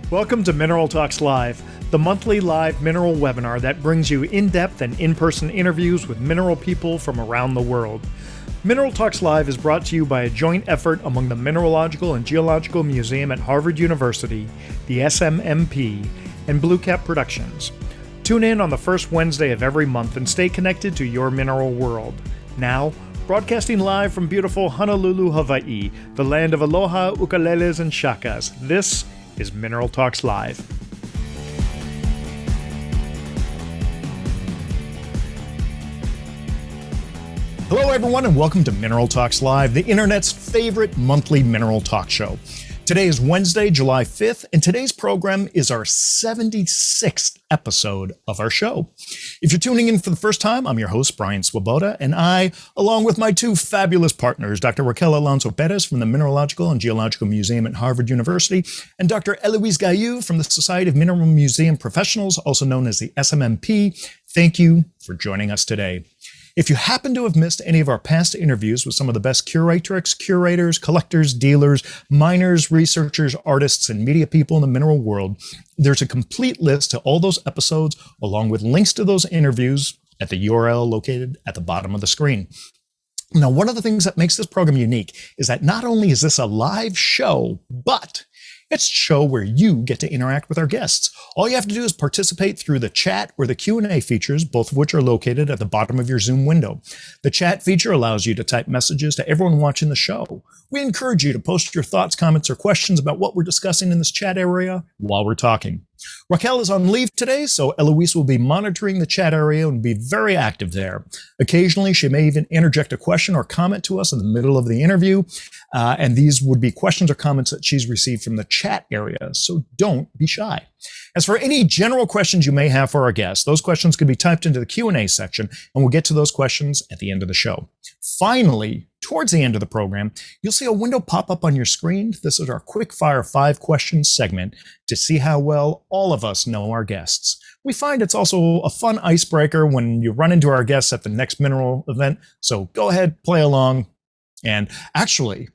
Welcome to Mineral Talks Live, the monthly live mineral webinar that brings you in-depth and in-person interviews with mineral people from around the world. Mineral Talks Live is brought to you by a joint effort among the Mineralogical and Geological Museum at Harvard University, the SMMP, and Blue Cap Productions. Tune in on the first Wednesday of every month and stay connected to your mineral world. Now, broadcasting live from beautiful Honolulu, Hawaii, the land of aloha, ukuleles, and shakas, this is Mineral Talks Live. Hello everyone and welcome to Mineral Talks Live, the internet's favorite monthly mineral talk show. Today is Wednesday, July 5th, and today's program is our 76th episode of our show. If you're tuning in for the first time, I'm your host, Brian Swoboda, and I, along with my two fabulous partners, Dr. Raquel Alonso Perez from the Mineralogical and Geological Museum at Harvard University, and Dr. Eloise Gaillou from the Society of Mineral Museum Professionals, also known as the SMMP, thank you for joining us today. If you happen to have missed any of our past interviews with some of the best curatrix, curators, collectors, dealers, miners, researchers, artists, and media people in the mineral world, there's a complete list to all those episodes, along with links to those interviews at the URL located at the bottom of the screen. Now, one of the things that makes this program unique is that not only is this a live show, but it's a show where you get to interact with our guests. All you have to do is participate through the chat or the Q&A features, both of which are located at the bottom of your Zoom window. The chat feature allows you to type messages to everyone watching the show. We encourage you to post your thoughts, comments, or questions about what we're discussing in this chat area while we're talking. Raquel is on leave today, so Eloise will be monitoring the chat area and be very active there. Occasionally, she may even interject a question or comment to us in the middle of the interview, and these would be questions or comments that she's received from the chat area, so don't be shy. As for any general questions you may have for our guests, those questions can be typed into the Q&A section, and we'll get to those questions at the end of the show. Finally, towards the end of the program, you'll see a window pop up on your screen. This is our quick fire 5 questions segment to see how well all of us know our guests. We find it's also a fun icebreaker when you run into our guests at the next mineral event. So go ahead, play along. And actually,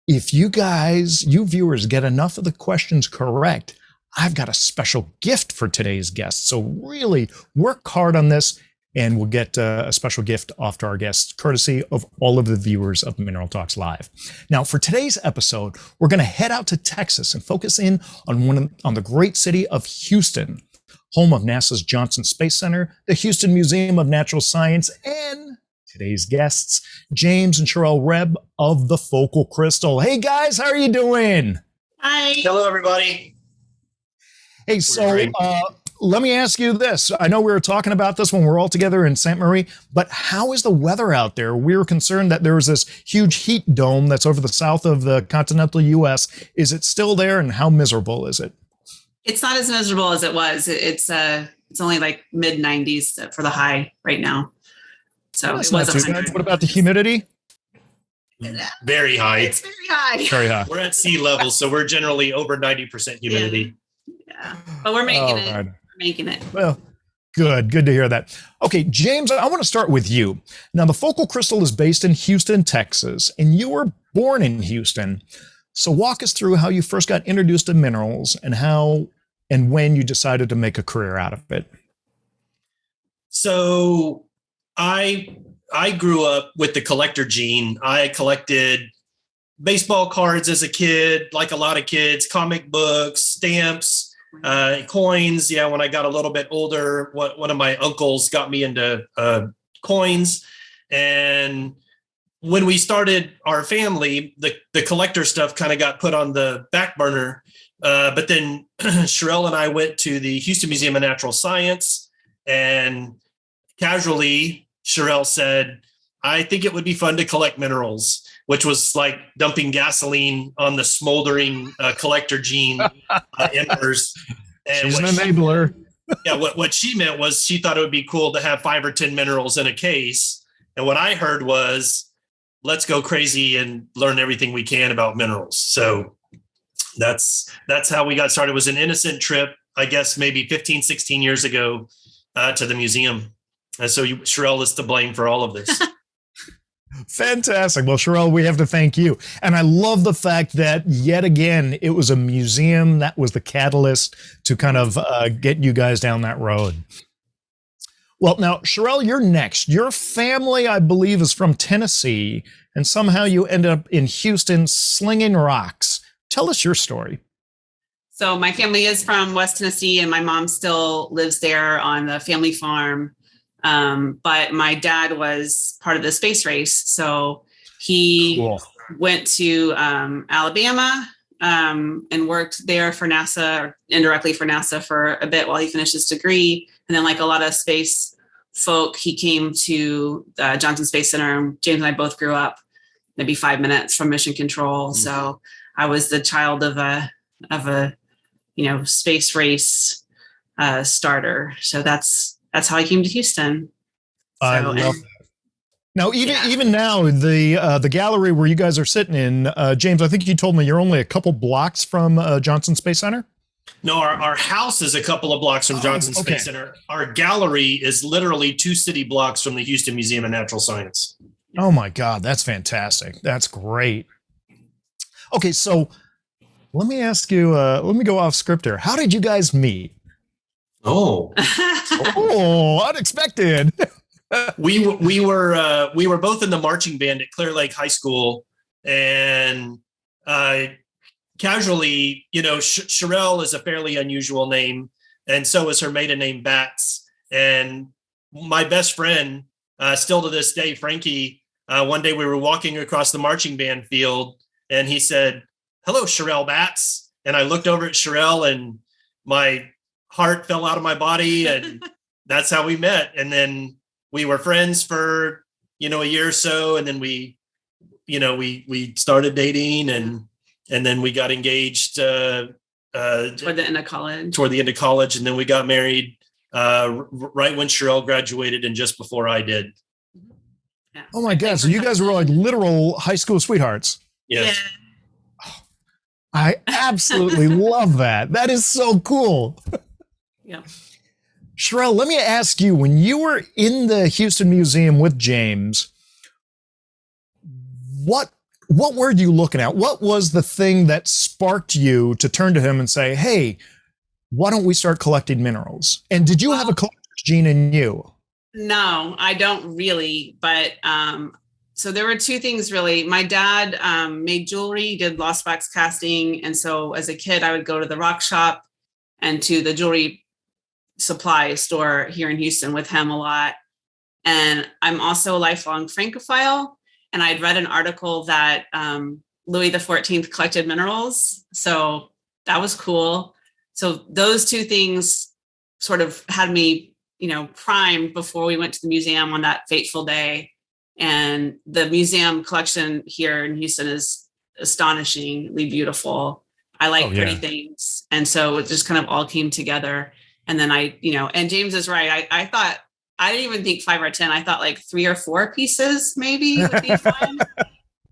if you viewers get enough of the questions correct, I've got a special gift for today's guests. So really work hard on this, and we'll get a special gift off to our guests, courtesy of all of the viewers of Mineral Talks Live. Now, for today's episode, we're going to head out to Texas and focus in on the great city of Houston, home of NASA's Johnson Space Center, the Houston Museum of Natural Science, and today's guests, James and Charelle Webb of the Focal Crystal. Hey guys, how are you doing? Hi. Hello, everybody. Hey, so let me ask you this. I know we were talking about this when we were all together in St. Marie, but how is the weather out there? We were concerned that there was this huge heat dome that's over the south of the continental U.S. Is it still there, and how miserable is it? It's not as miserable as it was. It's only like mid 90s for the high right now. So That's it was not too bad. What about the humidity? Very high. It's very high. Very high. We're at sea level, so we're generally over 90% humidity. Yeah, but we're making it. Right. We're making it. Well, good to hear that. Okay, James, I want to start with you. Now, the Focal Crystal is based in Houston, Texas, and you were born in Houston. So walk us through how you first got introduced to minerals and how and when you decided to make a career out of it. So I grew up with the collector gene. I collected baseball cards as a kid, like a lot of kids, comic books, stamps, coins. Yeah, when I got a little bit older, one of my uncles got me into coins. And when we started our family, the collector stuff kind of got put on the back burner. But then Charelle and I went to the Houston Museum of Natural Science, and casually, Charelle said, I think it would be fun to collect minerals, which was like dumping gasoline on the smoldering collector gene embers. And she's an enabler. What she meant was she thought it would be cool to have 5 or 10 minerals in a case. And what I heard was, let's go crazy and learn everything we can about minerals. So that's how we got started. It was an innocent trip, I guess, maybe 15, 16 years ago to the museum. And so Charelle is to blame for all of this. Fantastic. Well, Charelle, we have to thank you. And I love the fact that yet again, it was a museum that was the catalyst to kind of get you guys down that road. Well, now, Charelle, you're next. Your family, I believe, is from Tennessee, and somehow you ended up in Houston slinging rocks. Tell us your story. So my family is from West Tennessee, and my mom still lives there on the family farm. But my dad was part of the space race. So he went to Alabama and worked there for NASA, or indirectly for NASA, for a bit while he finished his degree. And then, like a lot of space folk, he came to Johnson Space Center. James and I both grew up maybe 5 minutes from Mission Control. Mm-hmm. So I was the child of a space race starter. So that's how I came to Houston. I love that. Now, even now, the gallery where you guys are sitting in, James, I think you told me you're only a couple blocks from Johnson Space Center. No, our house is a couple of blocks from Johnson Space Center. Our gallery is literally 2 city blocks from the Houston Museum of Natural Science. Oh my God, that's fantastic. That's great. Okay, so let me ask you, let me go off script here. How did you guys meet? Oh, unexpected. we were both in the marching band at Clear Lake High School, and casually, Charelle is a fairly unusual name, and so is her maiden name, Bats. And my best friend, still to this day, Frankie, one day we were walking across the marching band field, and he said, "Hello, Charelle Bats." And I looked over at Charelle, and my heart fell out of my body, and that's how we met. And then we were friends for, a year or so. And then we started dating, and then we got engaged toward the end of college. And then we got married right when Charelle graduated and just before I did. Yeah. Oh my God. So you guys were like literal high school sweethearts. Yes. Yeah. I absolutely love that. That is so cool. Yeah. Charelle, let me ask you, when you were in the Houston Museum with James, what were you looking at? What was the thing that sparked you to turn to him and say, hey, why don't we start collecting minerals? And did you have a collector's gene in you? No, I don't really. But so there were 2 things, really. My dad made jewelry, did lost wax casting. And so as a kid, I would go to the rock shop and to the jewelry supply store here in Houston with him a lot. And I'm also a lifelong Francophile. And I'd read an article that Louis XIV collected minerals. So that was cool. So those 2 things sort of had me, primed before we went to the museum on that fateful day. And the museum collection here in Houston is astonishingly beautiful. I like pretty things. And so it just kind of all came together. And then and James is right. I thought, I didn't even think 5 or 10. I thought like 3 or 4 pieces maybe would be fun.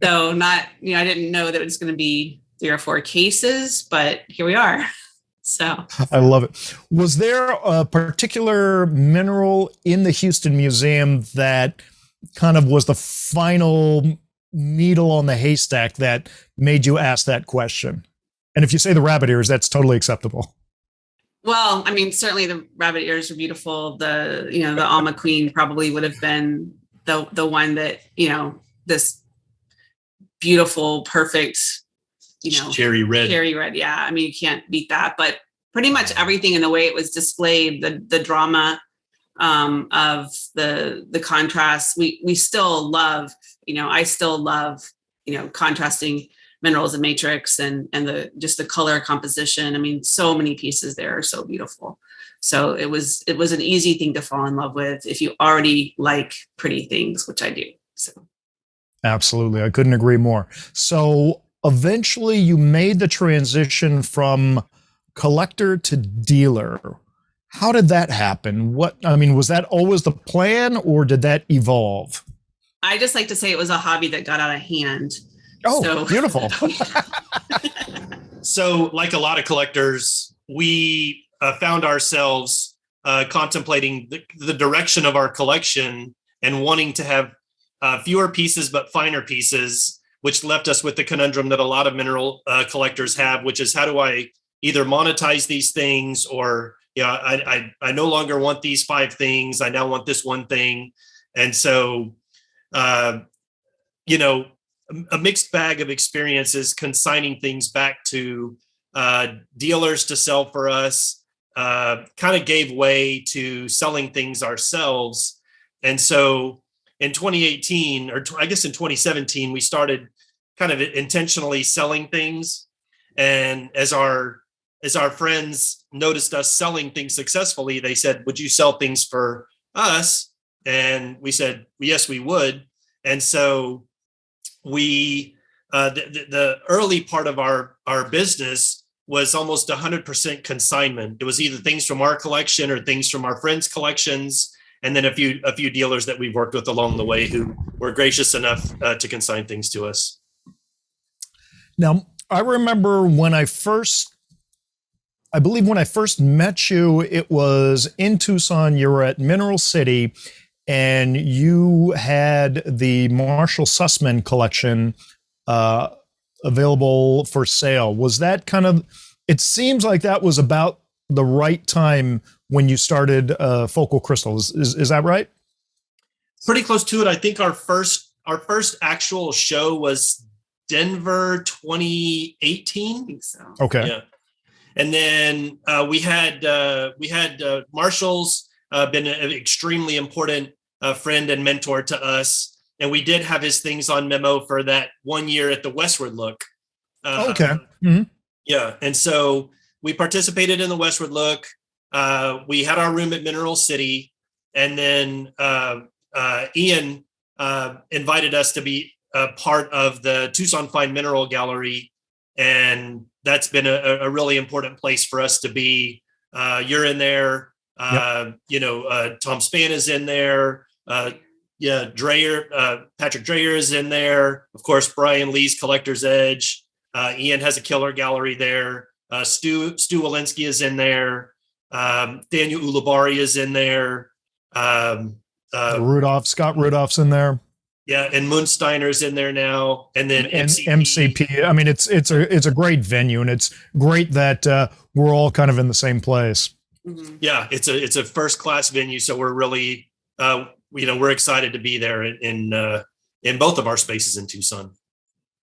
So not, I didn't know that it was going to be 3 or 4 cases, but here we are. So I love it. Was there a particular mineral in the Houston Museum that kind of was the final needle on the haystack that made you ask that question? And if you say the rabbit ears, that's totally acceptable. Well, I mean, certainly the rabbit ears are beautiful. The Alma Queen probably would have been the one that, this beautiful, perfect, cherry red. Yeah. I mean, you can't beat that, but pretty much everything in the way it was displayed, the drama of the contrast, we still love, I still love, contrasting minerals and matrix and the color composition. I mean, so many pieces there are so beautiful. So it was an easy thing to fall in love with if you already like pretty things, which I do. So absolutely. I couldn't agree more. So eventually you made the transition from collector to dealer. How did that happen? Was that always the plan, or did that evolve? I just like to say it was a hobby that got out of hand. Oh, so, beautiful. So like a lot of collectors, we found ourselves contemplating the direction of our collection and wanting to have fewer pieces, but finer pieces, which left us with the conundrum that a lot of mineral collectors have, which is how do I either monetize these things or, I no longer want these 5 things. I now want this one thing. And so, a mixed bag of experiences, consigning things back to dealers to sell for us, kind of gave way to selling things ourselves. And so in 2018, or I guess in 2017, we started kind of intentionally selling things. And as our friends noticed us selling things successfully, they said, would you sell things for us? And we said, yes, we would. And so we, the early part of our business was almost 100% consignment. It was either things from our collection or things from our friends' collections. And then a few dealers that we've worked with along the way who were gracious enough to consign things to us. Now, I remember when I believe when I first met you, it was in Tucson. You were at Mineral City, and you had the Marshall Sussman collection available for sale. Was that kind of? It seems like that was about the right time when you started Focal Crystal. Is that right? Pretty close to it. I think our first actual show was Denver 2018. I think so. Okay. Yeah. And then we had Marshall's been an extremely important friend and mentor to us. And we did have his things on memo for that 1 year at the Westward Look. Okay. Mm-hmm. Yeah. And so we participated in the Westward Look. We had our room at Mineral City. And then Ian invited us to be a part of the Tucson Fine Mineral Gallery. And that's been a really important place for us to be. You're in there. Tom Spann is in there. Patrick Dreyer is in there. Of course, Brian Lee's Collector's Edge. Ian has a killer gallery there. Stu Walensky is in there. Daniel Ulibarri is in there. Scott Rudolph's in there. Yeah, and Moonsteiner's in there now, and then MCP. I mean, it's a great venue, and it's great that we're all kind of in the same place. Mm-hmm. Yeah, it's a first class venue, so we're really we're excited to be there in both of our spaces in Tucson.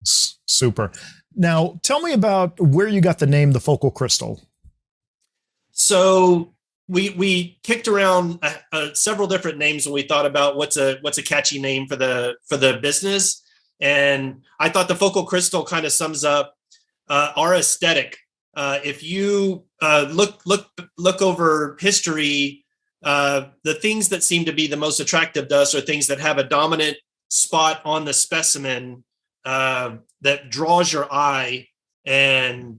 Super. Now, tell me about where you got the name the Focal Crystal. So we kicked around several different names when we thought about what's a catchy name for the business, and I thought the Focal Crystal kind of sums up our aesthetic. If you look over history, the things that seem to be the most attractive to us are things that have a dominant spot on the specimen that draws your eye, and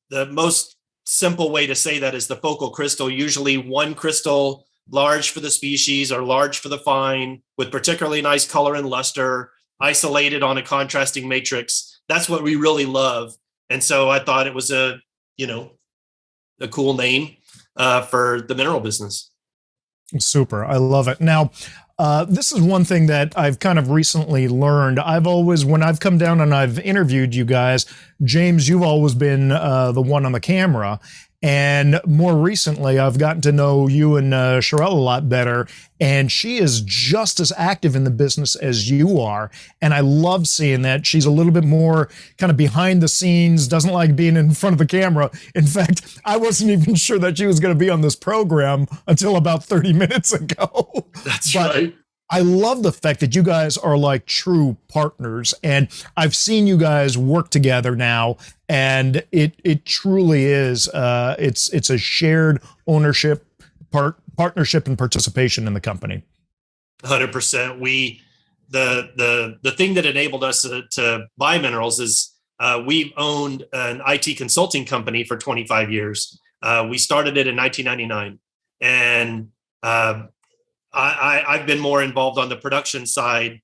the most simple way to say that is the Focal Crystal, usually one crystal, large for the species or large for the fine, with particularly nice color and luster, isolated on a contrasting matrix. That's what we really love. And so I thought it was a cool name for the mineral business. Super. I love it. Now, this is one thing that I've kind of recently learned. When I've come down and I've interviewed you guys, James, you've always been the one on the camera. And more recently, I've gotten to know you and Charelle a lot better. And she is just as active in the business as you are. And I love seeing that. She's a little bit more kind of behind the scenes, doesn't like being in front of the camera. In fact, I wasn't even sure that she was going to be on this program until about 30 minutes ago. That's right. I love the fact that you guys are like true partners, and I've seen you guys work together now, and it truly is it's a shared ownership, partnership, and participation in the company. 100%. The thing that enabled us to buy minerals is we've owned an IT consulting company for 25 years. We started it in 1999, and I've been more involved on the production side,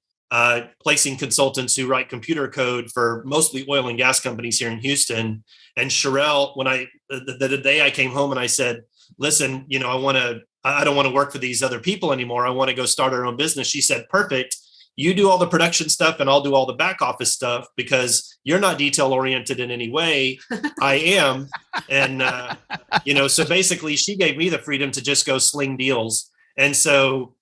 placing consultants who write computer code for mostly oil and gas companies here in Houston. And Charelle, when the day I came home and I said, listen, I don't want to work for these other people anymore. I want to go start our own business. She said, perfect. you do all the production stuff and I'll do all the back office stuff because you're not detail oriented in any way. I am. And, so basically she gave me the freedom to just go sling deals. And so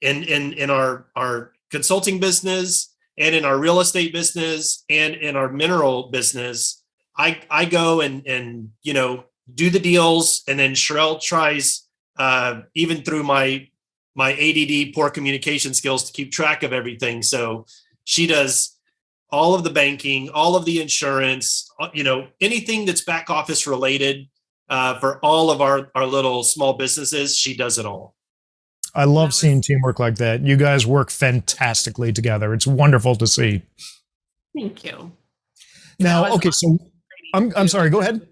in our consulting business and in our real estate business and in our mineral business, I go and do the deals. And then Charelle tries, even through my ADD, poor communication skills, to keep track of everything. So she does all of the banking, all of the insurance, anything that's back office related for all of our little small businesses. She does it all. I love seeing teamwork like that. You guys work fantastically together. It's wonderful to see. Thank you. Now, okay, so I'm sorry, go ahead.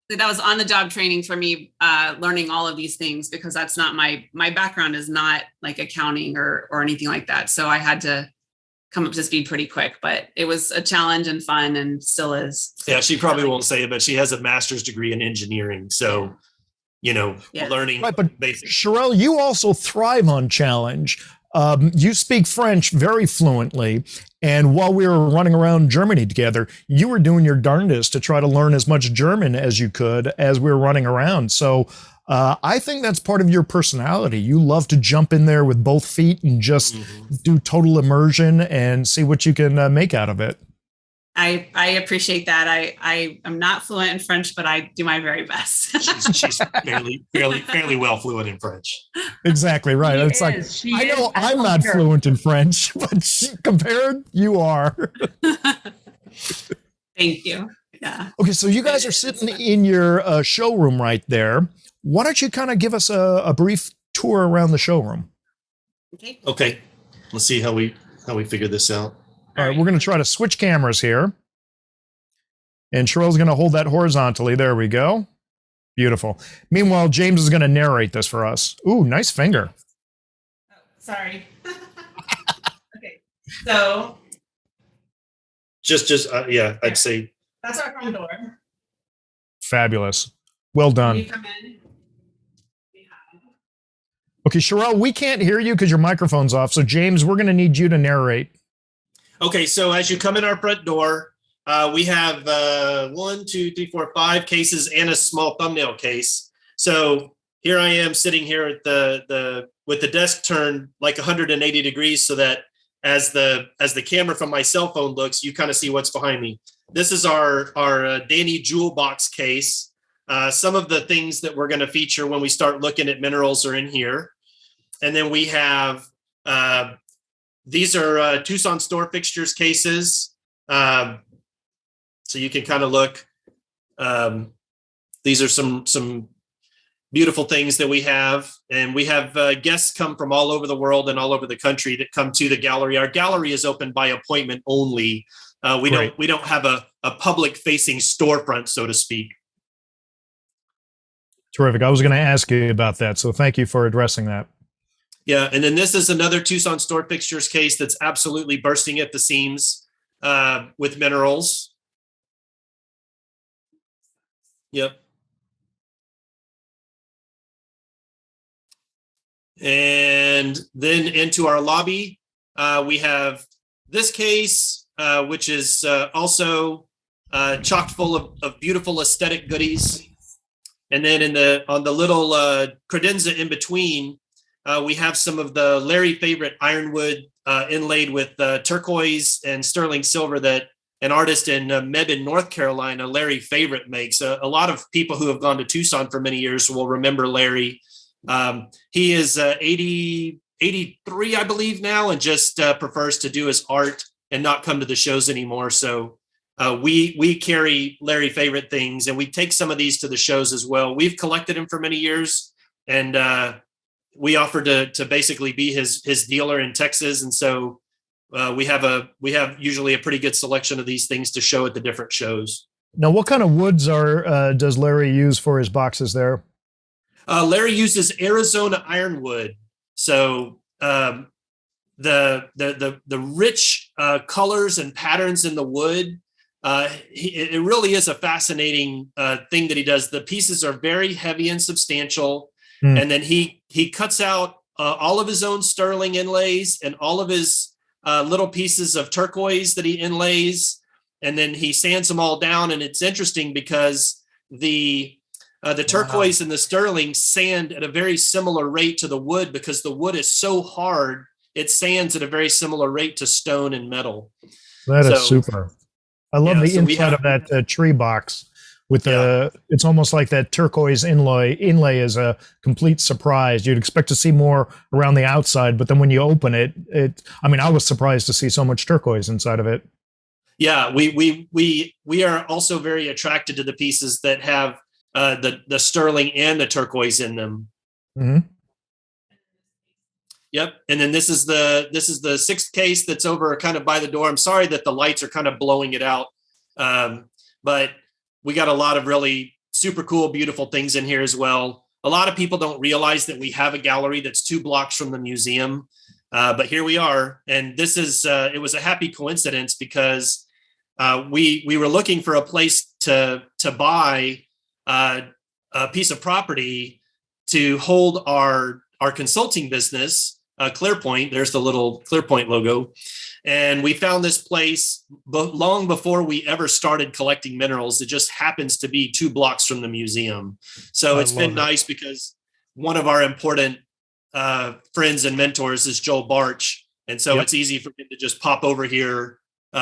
That was on the job training for me, learning all of these things, because that's not my background is not like accounting or anything like that. So I had to come up to speed pretty quick, but it was a challenge and fun and still is. Yeah, she probably won't say it, but she has a master's degree in engineering. So, learning. Right, but basic. Charelle, you also thrive on challenge. You speak French very fluently. And while we were running around Germany together, you were doing your darndest to try to learn as much German as you could as we were running around. So I think that's part of your personality. You love to jump in there with both feet and just do total immersion and see what you can make out of it. I appreciate that. I am not fluent in French, but I do my very best. she's fairly well fluent in French. Exactly right. It's like, I know I'm not fluent in French, but compared, you are. Thank you. Yeah. Okay, so you guys are sitting in your showroom right there. Why don't you kind of give us a brief tour around the showroom? Okay. Let's see how we figure this out. All right, we're going to try to switch cameras here. And Charelle's going to hold that horizontally. There we go. Beautiful. Meanwhile, James is going to narrate this for us. Ooh, nice finger. Oh, sorry. Okay. So. I'd say. That's our front door. Fabulous. Well done. We come in. Okay, Charelle, we can't hear you because your microphone's off. So, James, we're going to need you to narrate. Okay, so as you come in our front door, we have 1, 2, 3, 4, 5 cases and a small thumbnail case. So here I am sitting here at with the desk turned like 180 degrees, so that as the camera from my cell phone looks, you kind of see what's behind me. This is our Danny jewel box case. Some of the things that we're going to feature when we start looking at minerals are in here, and then we have. These are Tucson store fixtures cases. So you can kind of look. These are some beautiful things that we have. And we have guests come from all over the world and all over the country that come to the gallery. Our gallery is open by appointment only. We don't have a public facing storefront, so to speak. Terrific. I was going to ask you about that. So thank you for addressing that. Yeah, and then this is another Tucson store fixtures case that's absolutely bursting at the seams with minerals. Yep. And then into our lobby, we have this case, which is also chock full of beautiful aesthetic goodies. And then on the little credenza in between, we have some of the Larry favorite ironwood inlaid with turquoise and sterling silver that an artist in Mebane, North Carolina, Larry favorite makes. A lot of people who have gone to Tucson for many years will remember Larry. He is 83, I believe now, and just prefers to do his art and not come to the shows anymore. So we carry Larry favorite things, and we take some of these to the shows as well. We've collected them for many years, and we offered to basically be his dealer in Texas. And so we have usually a pretty good selection of these things to show at the different shows. Now, what kind of woods does Larry use for his boxes there? Larry uses Arizona ironwood. So the rich colors and patterns in the wood, it really is a fascinating thing that he does. The pieces are very heavy and substantial. And then he cuts out all of his own sterling inlays and all of his little pieces of turquoise that he inlays, and then he sands them all down. And it's interesting because the turquoise and the sterling sand at a very similar rate to the wood, because the wood is so hard, it sands at a very similar rate to stone and metal. That is super. I love the inside of that tree box with it's almost like that turquoise inlay is a complete surprise. You'd expect to see more around the outside, but then when you open it, I was surprised to see so much turquoise inside of it. Yeah, we are also very attracted to the pieces that have the sterling and the turquoise in them. Mm-hmm. Yep. And then this is the sixth case that's over kind of by the door. I'm sorry that the lights are kind of blowing it out. But we got a lot of really super cool, beautiful things in here as well. A lot of people don't realize that we have a gallery that's 2 blocks from the museum. But here we are. And this is, it was a happy coincidence because we were looking for a place to buy a piece of property to hold our consulting business, Clearpoint. There's the little Clearpoint logo. And we found this place long before we ever started collecting minerals. It just happens to be 2 blocks from the museum. So it's been nice because one of our important friends and mentors is Joel Barch. And so it's easy for him to just pop over here,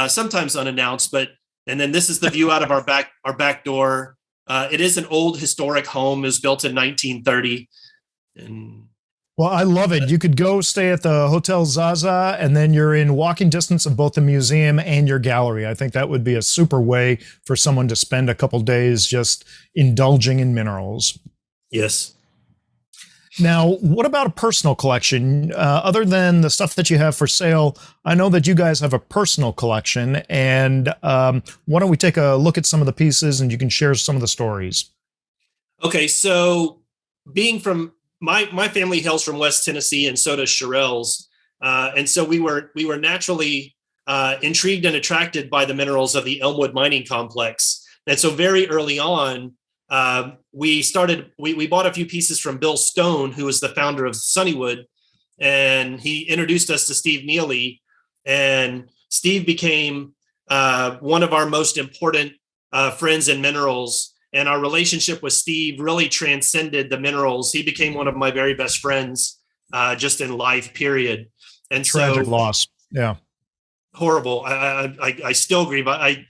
sometimes unannounced. And then this is the view out of our back door. It is an old historic home. It was built in 1930. Well, I love it. You could go stay at the Hotel Zaza, and then you're in walking distance of both the museum and your gallery. I think that would be a super way for someone to spend a couple days just indulging in minerals. Yes. Now, what about a personal collection? Other than the stuff that you have for sale, I know that you guys have a personal collection, and why don't we take a look at some of the pieces and you can share some of the stories. Okay, so being from my family hails from West Tennessee, and so does Charelle's. And so we were naturally intrigued and attracted by the minerals of the Elmwood mining complex. And so very early on, we bought a few pieces from Bill Stone, who was the founder of Sunnywood, and he introduced us to Steve Neely. And Steve became one of our most important friends in minerals. And our relationship with Steve really transcended the minerals. He became one of my very best friends just in life, period. And tragic loss. Yeah. Horrible. I still grieve. I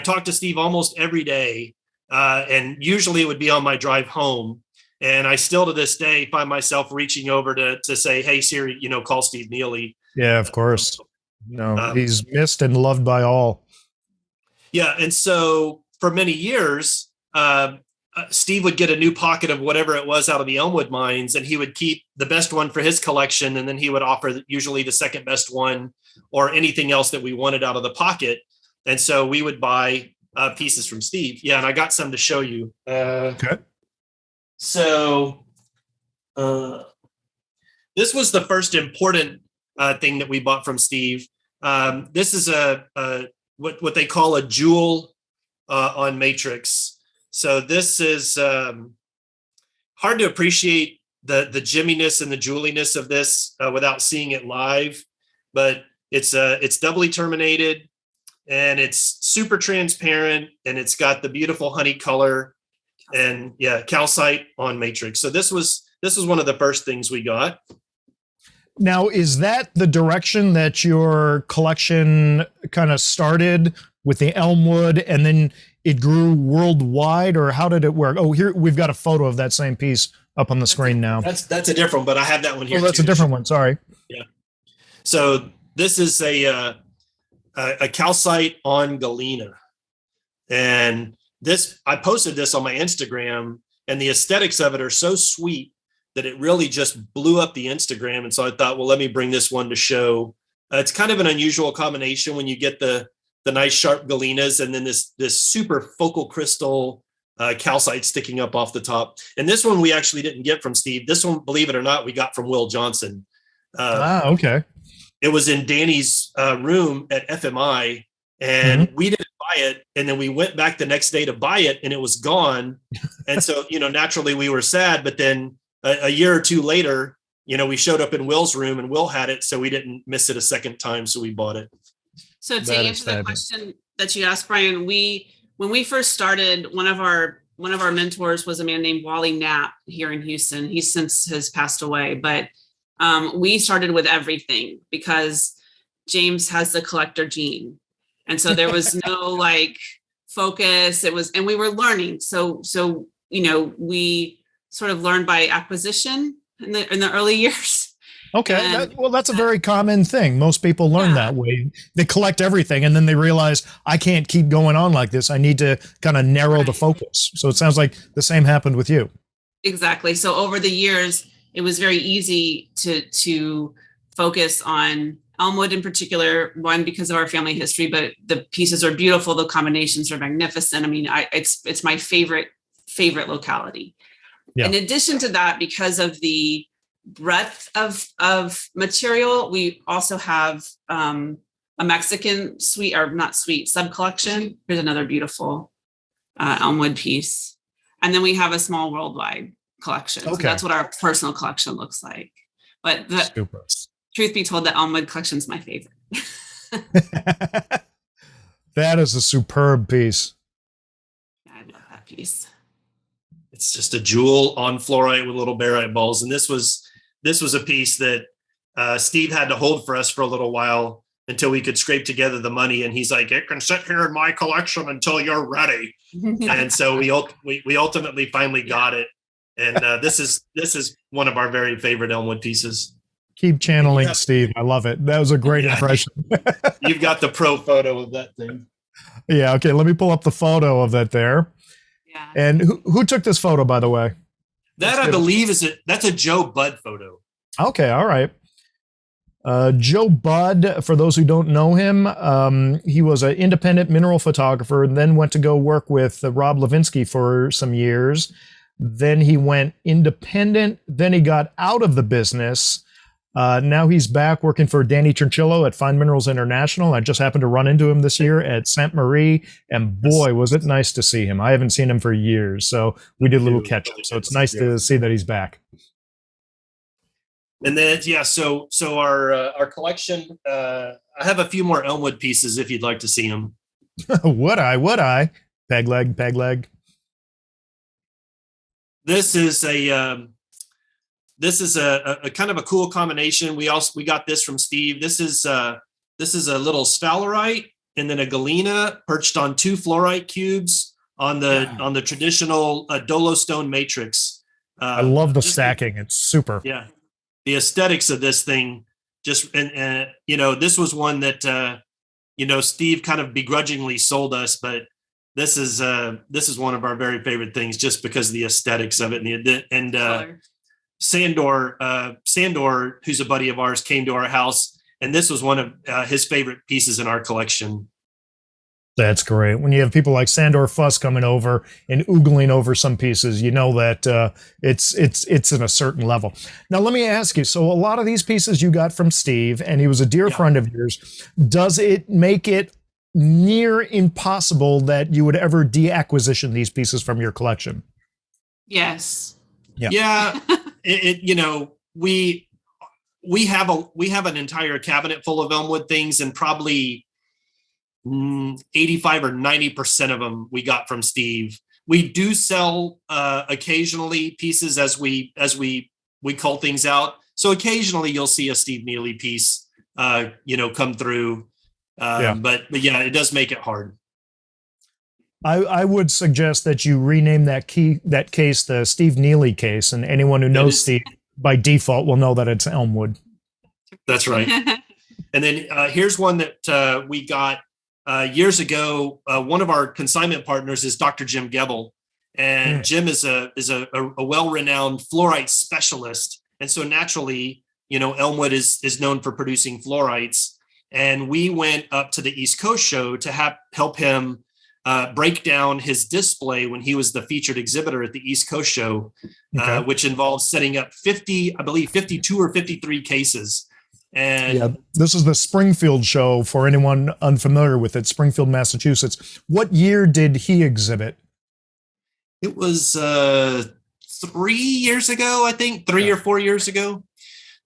talk to Steve almost every day. And usually it would be on my drive home. And I still to this day find myself reaching over to say, hey, Siri, call Steve Neely. Yeah, of course. He's missed and loved by all. Yeah. And so for many years, Steve would get a new pocket of whatever it was out of the Elmwood mines, and he would keep the best one for his collection. And then he would offer usually the second best one or anything else that we wanted out of the pocket. And so we would buy pieces from Steve. Yeah. And I got some to show you. Okay. So this was the first important thing that we bought from Steve. This is what they call a jewel on matrix. So this is hard to appreciate the gemminess and the jewelliness of this without seeing it live, but it's doubly terminated and it's super transparent and it's got the beautiful honey color and calcite on matrix. So this was one of the first things we got. Now, is that the direction that your collection kind of started with the Elmwood and then it grew worldwide, or how did it work? Oh, here we've got a photo of that same piece up on the screen now. That's a different one, but I have that one here. Oh, that's a different one. Sorry. Yeah. So this is a calcite on galena, and I posted this on my Instagram, and the aesthetics of it are so sweet that it really just blew up the Instagram. And so I thought, well, let me bring this one to show. It's kind of an unusual combination when you get the nice sharp galenas and then this super focal crystal calcite sticking up off the top. And this one we actually didn't get from Steve. This one, believe it or not, we got from Will Johnson. Okay. It was in Danny's room at FMI, and we didn't buy it. And then we went back the next day to buy it, and it was gone. And so, naturally we were sad. But then a year or two later, we showed up in Will's room and Will had it, so we didn't miss it a second time. So we bought it. So to answer the question that you asked, Brian, when we first started, one of our mentors was a man named Wally Knapp here in Houston. He since has passed away, but we started with everything because James has the collector gene. And so there was no like focus. And we were learning. So, we sort of learned by acquisition in the early years. Okay. That's a very common thing. Most people learn that way. They collect everything and then they realize I can't keep going on like this. I need to kind of narrow the focus. So it sounds like the same happened with you. Exactly. So over the years, it was very easy to focus on Elmwood in particular, one, because of our family history, but the pieces are beautiful. The combinations are magnificent. I mean, it's my favorite locality. Yeah. In addition to that, because of the breadth of material, we also have a Mexican sub collection. Here's another beautiful Elmwood piece. And then we have a small worldwide collection. Okay. So that's what our personal collection looks like. But truth be told, the Elmwood collection is my favorite. That is a superb piece. Yeah, I love that piece. It's just a jewel on fluorite with little barite balls. And this was a piece that Steve had to hold for us for a little while until we could scrape together the money. And he's like, it can sit here in my collection until you're ready. And so we ultimately finally got it. And this is one of our very favorite Elmwood pieces. Keep channeling Steve. I love it. That was a great impression. You've got the pro photo of that thing. Yeah. Okay. Let me pull up the photo of that there. Yeah. And who took this photo, by the way? That I believe that's a Joe Budd photo. Okay. All right. Joe Budd, for those who don't know him, he was an independent mineral photographer and then went to go work with Rob Levinsky for some years. Then he went independent. Then he got out of the business. Now he's back working for Danny Turchillo at Fine Minerals International. I just happened to run into him this year at Sainte Marie, and boy, was it nice to see him. I haven't seen him for years, so we did a little catch up. So it's nice to see that he's back. And then, so our collection, I have a few more Elmwood pieces if you'd like to see them. Would I? Peg leg. This is a kind of a cool combination. We got this from Steve. This is a little sphalerite and then a galena perched on two fluorite cubes on the traditional dolostone matrix. I love the stacking. It's super. Yeah. The aesthetics of this thing this was one that Steve kind of begrudgingly sold us, but this is one of our very favorite things just because of the aesthetics of it. And Sandor, who's a buddy of ours, came to our house, and this was one of his favorite pieces in our collection. That's great. When you have people like Sandor Fuss coming over and oogling over some pieces, you know that it's in a certain level. Now, let me ask you, so a lot of these pieces you got from Steve, and he was a dear friend of yours. Does it make it near impossible that you would ever deacquisition these pieces from your collection? Yes. Yeah. We have an entire cabinet full of Elmwood things, and probably 85 or 90% of them we got from Steve. We do sell occasionally pieces as we cull things out. So occasionally you'll see a Steve Neely piece, come through. But it does make it hard. I would suggest that you rename that case the Steve Neely case, and anyone who knows Steve by default will know that it's Elmwood. That's right. And then here's one that we got years ago. One of our consignment partners is Dr. Jim Gebel, and Jim is a well-renowned fluorite specialist, and so naturally, Elmwood is known for producing fluorites. And we went up to the East Coast show to help him break down his display when he was the featured exhibitor at the East Coast show, which involved setting up 52 or 53 cases. And this is the Springfield show for anyone unfamiliar with it, Springfield, Massachusetts. What year did he exhibit? It was 3 years ago, I think, 3 or 4 years ago.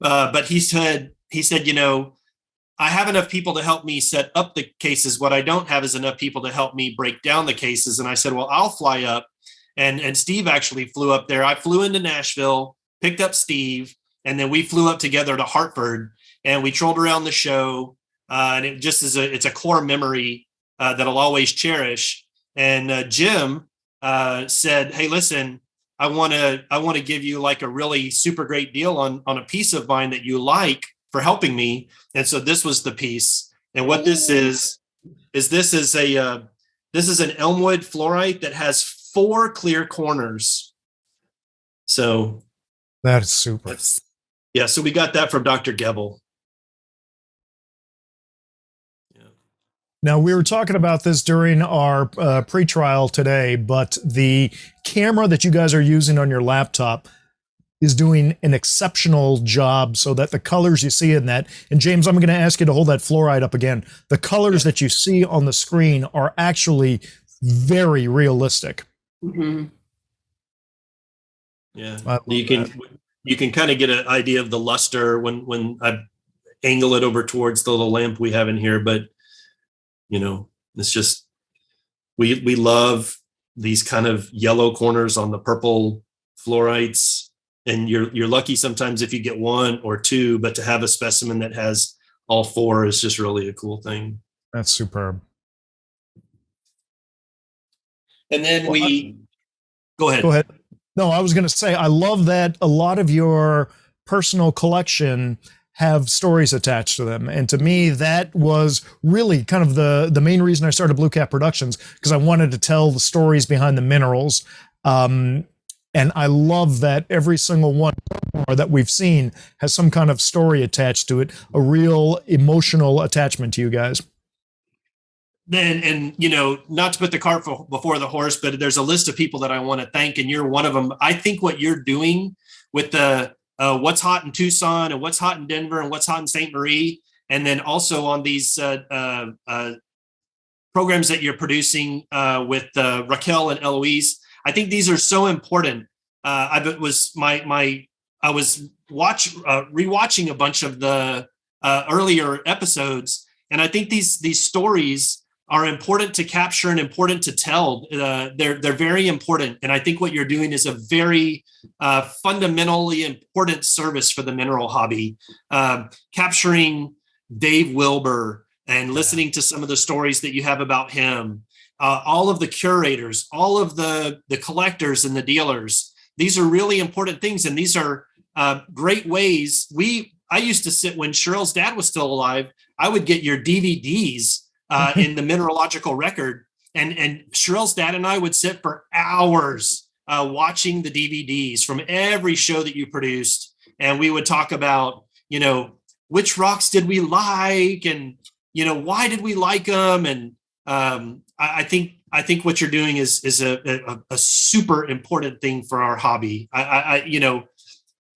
But he said, I have enough people to help me set up the cases. What I don't have is enough people to help me break down the cases. And I said, well, I'll fly up. And Steve actually flew up there. I flew into Nashville, picked up Steve, and then we flew up together to Hartford, and we trolled around the show. And it just is it's a core memory that I'll always cherish. And Jim said, hey, listen, I want to give you like a really super great deal on a piece of mine that you like for helping me. And so this was the piece. And what this is this is an Elmwood fluorite that has 4 clear corners. So that is super. Yeah. So we got that from Dr. Gebel. Now, we were talking about this during our pre-trial today, but the camera that you guys are using on your laptop is doing an exceptional job so that the colors you see in that, and James, I'm going to ask you to hold that fluoride up again. The colors that you see on the screen are actually very realistic. Mm-hmm. Yeah, you can kind of get an idea of the luster when I angle it over towards the little lamp we have in here, but it's just, we love these kind of yellow corners on the purple fluorites, and you're lucky sometimes if you get 1 or 2, but to have a specimen that has all 4 is just really a cool thing. That's superb. And then go ahead. Go ahead. No, I was going to say, I love that a lot of your personal collection have stories attached to them. And to me, that was really kind of the main reason I started Blue Cat Productions, because I wanted to tell the stories behind the minerals. And I love that every single one that we've seen has some kind of story attached to it, a real emotional attachment to you guys. And not to put the cart before the horse, but there's a list of people that I want to thank, and you're one of them. I think what you're doing with the what's hot in Tucson and what's hot in Denver and what's hot in St. Marie, and then also on these programs that you're producing with Raquel and Eloise, I think these are so important. I was rewatching a bunch of the earlier episodes, and I think these stories are important to capture and important to tell. They're very important. And I think what you're doing is a very fundamentally important service for the mineral hobby. Capturing Dave Wilbur and listening to some of the stories that you have about him, all of the curators, all of the collectors and the dealers. These are really important things. And these are great ways. I used to sit when Charelle's dad was still alive. I would get your DVDs in the Mineralogical Record, and Charelle's dad and I would sit for hours watching the DVDs from every show that you produced, and we would talk about, which rocks did we like, and why did we like them, and I think what you're doing is a super important thing for our hobby.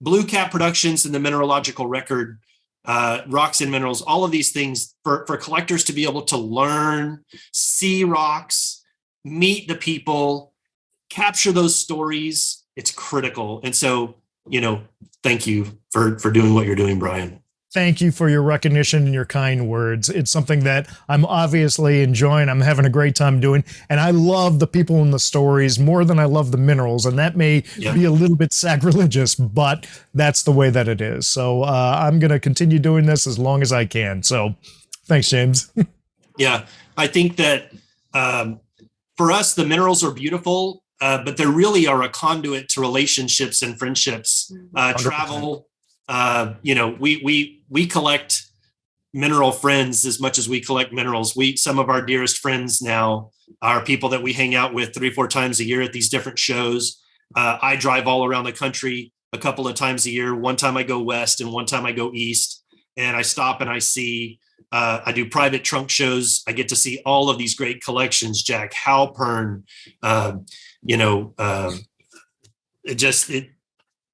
Blue Cat Productions and the Mineralogical Record, Rocks and Minerals, all of these things for collectors to be able to learn, see rocks, meet the people, capture those stories. It's critical. And so, thank you for doing what you're doing, Brian. Thank you for your recognition and your kind words. It's something that I'm obviously enjoying. I'm having a great time doing. And I love the people in the stories more than I love the minerals. And that may be a little bit sacrilegious, but that's the way that it is. So I'm going to continue doing this as long as I can. So thanks, James. Yeah, I think that for us, the minerals are beautiful, but they really are a conduit to relationships and friendships, travel. We collect mineral friends as much as we collect minerals. Some of our dearest friends now are people that we hang out with 3-4 times a year at these different shows. I drive all around the country a couple of times a year. One time I go west and one time I go east, and I stop and I see, I do private trunk shows. I get to see all of these great collections, Jack Halpern,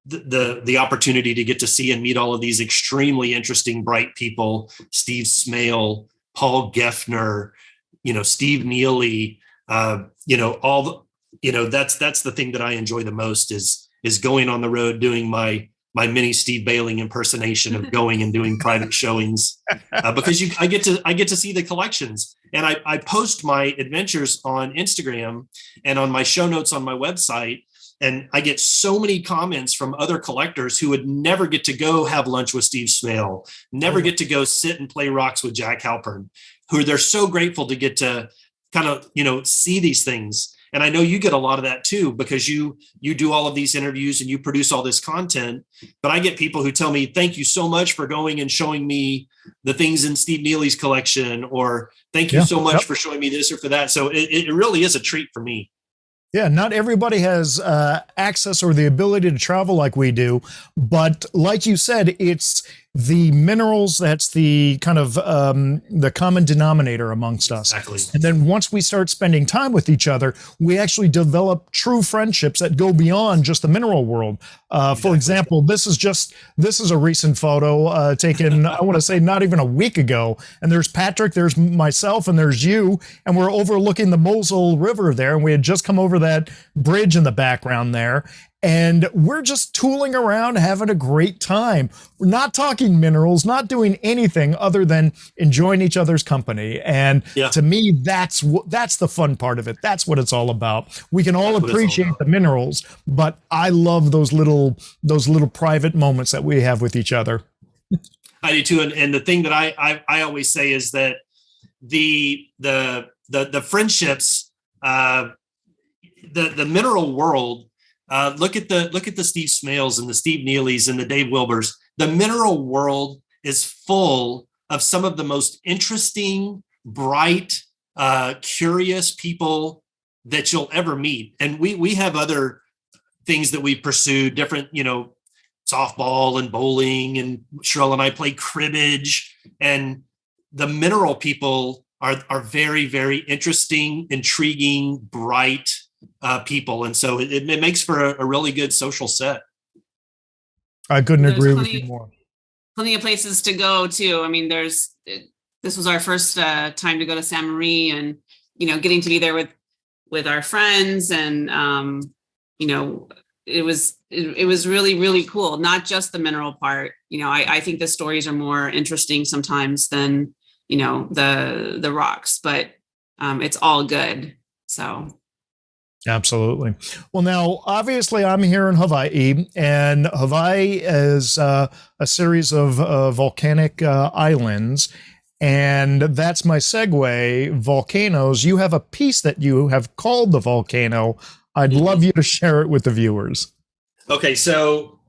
the opportunity to get to see and meet all of these extremely interesting, bright people, Steve Smale, Paul Geffner, Steve Neely, that's the thing that I enjoy the most is going on the road, doing my my mini Steve Bailing impersonation of going and doing private showings, because I get to see the collections, and I post my adventures on Instagram and on my show notes on my website. And I get so many comments from other collectors who would never get to go have lunch with Steve Smale, never get to go sit and play rocks with Jack Halpern, who they're so grateful to get to kind of, see these things. And I know you get a lot of that too, because you do all of these interviews and you produce all this content. But I get people who tell me, thank you so much for going and showing me the things in Steve Neely's collection, or thank you so much for showing me this or for that. So it really is a treat for me. Yeah, not everybody has access or the ability to travel like we do. But like you said, it's the minerals that's the kind of the common denominator amongst us. Exactly. And then once we start spending time with each other, we actually develop true friendships that go beyond just the mineral world. For example, this is a recent photo taken, I want to say not even a week ago. And there's Patrick, there's myself, and there's you. And we're overlooking the Mosel River there. And we had just come over that bridge in the background there. And we're just tooling around, having a great time. We're not talking minerals, not doing anything other than enjoying each other's company. And to me, that's the fun part of it. That's what it's all about. We can all appreciate the minerals, but I love those little private moments that we have with each other. I do too. And the thing that I always say is that the friendships, the mineral world. Look at the Steve Smales and the Steve Neelys and the Dave Wilbers. The mineral world is full of some of the most interesting, bright, curious people that you'll ever meet. And we have other things that we pursue, different, softball and bowling, and Charelle and I play cribbage. And the mineral people are very, very interesting, intriguing, bright people, and so it makes for a really good social set. I couldn't agree with you more. Plenty of places to go too. I mean, this was our first time to go to San Marie, and getting to be there with our friends, and it was really, really cool. Not just the mineral part. I think the stories are more interesting sometimes than the rocks, but it's all good. So. Absolutely. Well, now, obviously, I'm here in Hawaii, and Hawaii is a series of volcanic islands, and that's my segue, volcanoes. You have a piece that you have called The Volcano. I'd love you to share it with the viewers. Okay, so,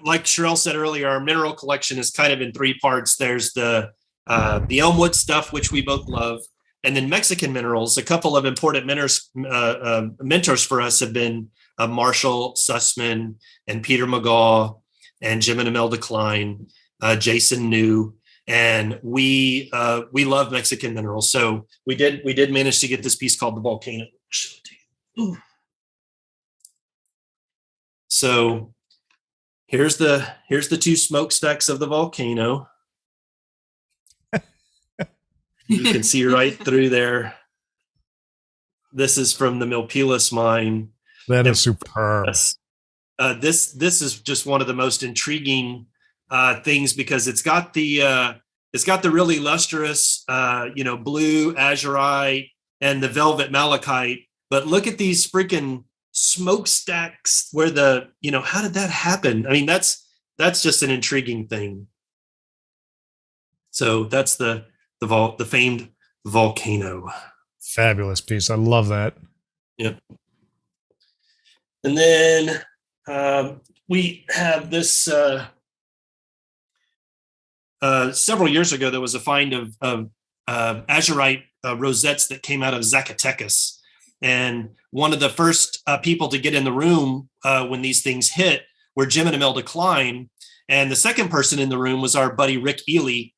like Charelle said earlier, our mineral collection is kind of in three parts. There's the Elmwood stuff, which we both love. And then Mexican minerals. A couple of important mentors for us have been Marshall Sussman and Peter McGaw and Jim and Imelda Klein, Jason New, and we love Mexican minerals. So we did manage to get this piece called The Volcano. So here's the two smokestacks of the volcano. You can see right through there. This is from the Milpitas mine. That is superb. This is just one of the most intriguing things, because it's got the really lustrous blue azurite and the velvet malachite. But look at these freaking smokestacks where how did that happen? I mean, that's just an intriguing thing. So that's the famed volcano. Fabulous piece. I love that. Yep. And then we have this. Several years ago, there was a find of azurite rosettes that came out of Zacatecas, and one of the first people to get in the room when these things hit were Jim and Imelda Klein, and the second person in the room was our buddy Rick Ely.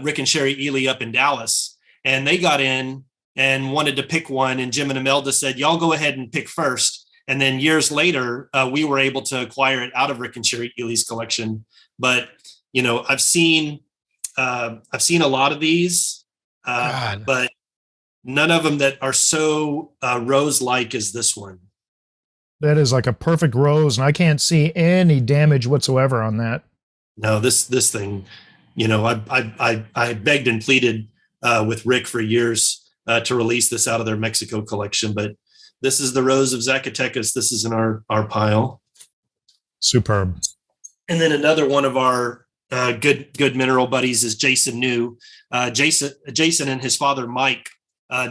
Rick and Sherry Ely up in Dallas, and they got in and wanted to pick one, and Jim and Imelda said, y'all go ahead and pick first. And then years later, we were able to acquire it out of Rick and Sherry Ely's collection. But I've seen a lot of these, but none of them that are so rose-like as this one. That is like a perfect rose, and I can't see any damage whatsoever on that. No, this thing, I begged and pleaded with Rick for years to release this out of their Mexico collection, but this is the Rose of Zacatecas. This is in our pile. Superb. And then another one of our good mineral buddies is Jason New. Jason and his father Mike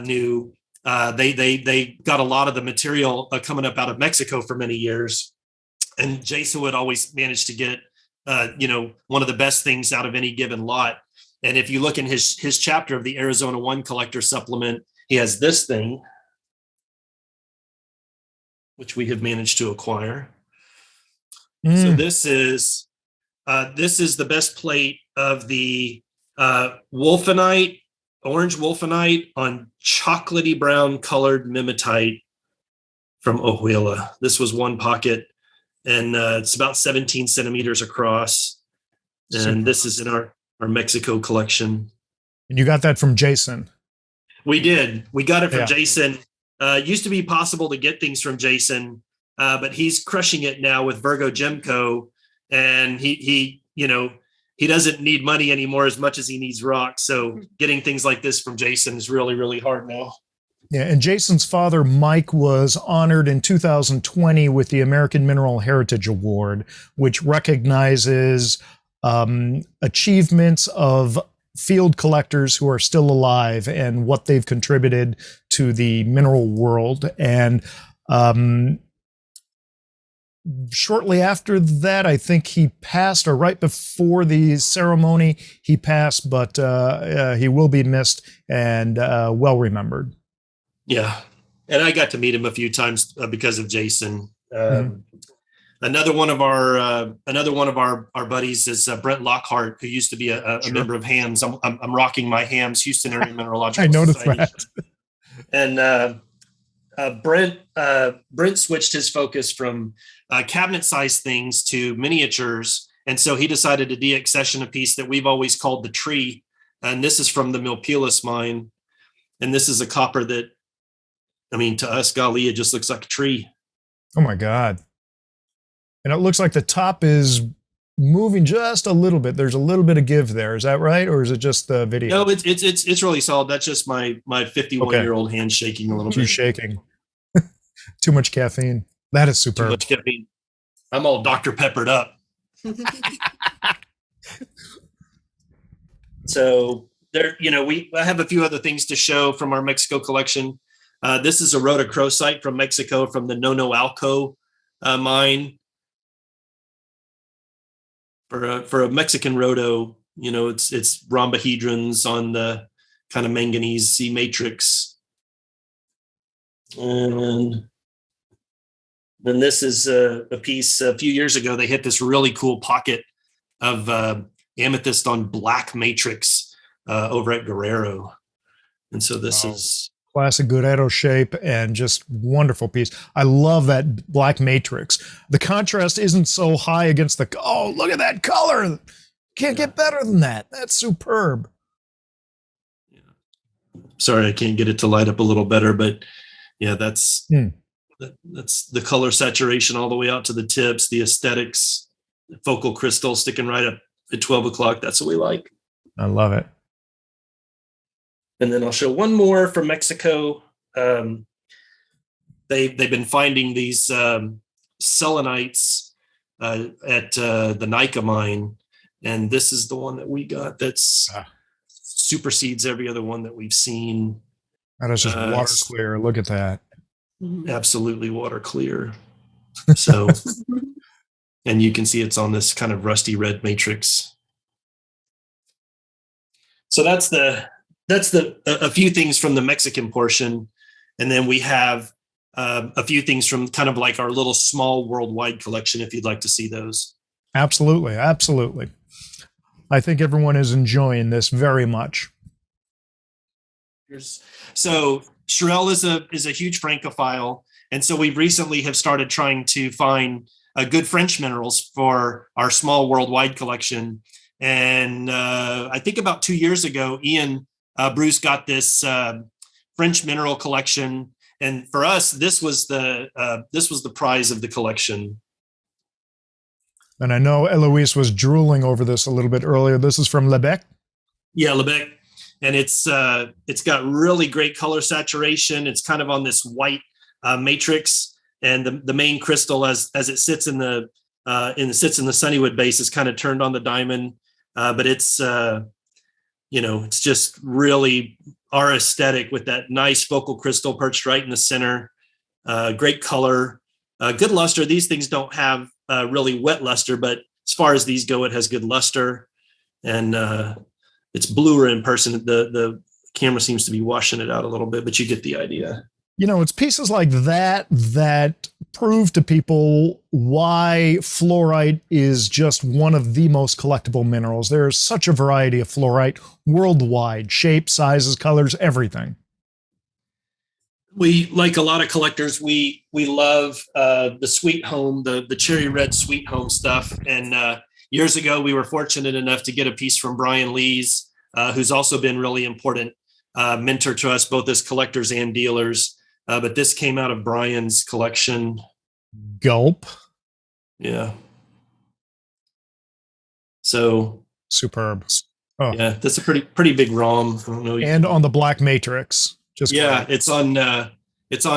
New. They got a lot of the material coming up out of Mexico for many years, and Jason would always manage to get one of the best things out of any given lot. And if you look in his chapter of the Arizona One Collector Supplement, he has this thing, which we have managed to acquire. So this is the best plate of the wolfenite, orange wolfenite on chocolatey brown colored mimetite from Ohuila. This was one pocket, and it's about 17 centimeters across. And this is in our Mexico collection. And you got that from Jason? We did. We got it from Jason. It used to be possible to get things from Jason, but he's crushing it now with Virgo Gemco, and he doesn't need money anymore as much as he needs rock. So getting things like this from Jason is really, really hard now. Yeah, and Jason's father, Mike, was honored in 2020 with the American Mineral Heritage Award, which recognizes achievements of field collectors who are still alive and what they've contributed to the mineral world. And shortly after that, I think he passed, or right before the ceremony, he passed, but he will be missed and well remembered. Yeah. And I got to meet him a few times because of Jason. Another one of our buddies is Brent Lockhart, who used to be a member of HAMS. I'm rocking my HAMS, Houston Area Mineralogical I noticed Society. that. And Brent switched his focus from cabinet-sized things to miniatures, and so he decided to deaccession a piece that we've always called the tree. And this is from the Milpilas mine, and this is a copper that, to us, golly, it just looks like a tree. Oh my God! And it looks like the top is moving just a little bit. There's a little bit of give there. Is that right, or is it just the video? No, it's really solid. That's just my 51-year-old hand shaking a little bit. Too shaking. Too much caffeine. That is superb. Too much caffeine. I'm all Dr. Peppered up. So there, I have a few other things to show from our Mexico collection. This is a rhodochrosite from Mexico, from the Nono Alco mine. For a Mexican rhodo, it's rhombohedrons on the kind of manganese C matrix. And then this is a piece a few years ago. They hit this really cool pocket of amethyst on black matrix over at Guerrero. And so this is classic Guerrero shape and just wonderful piece. I love that black matrix. The contrast isn't so high against the, oh, look at that color. Can't get better than that. That's superb. Yeah. Sorry, I can't get it to light up a little better, but yeah, that's the color saturation all the way out to the tips, the aesthetics, the focal crystal sticking right up at 12 o'clock. That's what we like. I love it. And then I'll show one more from Mexico. They've been finding these selenites at the Nika mine, and this is the one that we got that's supersedes every other one that we've seen. That is just water clear. Look at that. Absolutely water clear. So, and you can see it's on this kind of rusty red matrix. So that's a few things from the Mexican portion. And then we have a few things from kind of like our little small worldwide collection, if you'd like to see those. Absolutely. Absolutely. I think everyone is enjoying this very much. So Charelle is a huge Francophile. And so we recently have started trying to find good French minerals for our small worldwide collection. And I think about 2 years ago, Ian Bruce got this French mineral collection, And for us, this was the prize of the collection. And I know Eloise was drooling over this a little bit earlier. This is from Lebec. Yeah, Lebec. And it's got really great color saturation. It's kind of on this white matrix, and the main crystal as it sits in the Sunnywood base is kind of turned on the diamond. But it's it's just really our aesthetic with that nice focal crystal perched right in the center. Great color, good luster. These things don't have really wet luster, but as far as these go, it has good luster, and it's bluer in person. The camera seems to be washing it out a little bit, but you get the idea. It's pieces like that prove to people why fluorite is just one of the most collectible minerals. There's such a variety of fluorite worldwide, shapes, sizes, colors, everything. We, like a lot of collectors, we love the Sweet Home, the cherry red Sweet Home stuff. And years ago, we were fortunate enough to get a piece from Brian Lees, who's also been really important mentor to us, both as collectors and dealers. But this came out of Brian's collection. Gulp. Yeah. So superb. Oh. Yeah, that's a pretty big ROM. I don't know. And on the black matrix. Great. It's on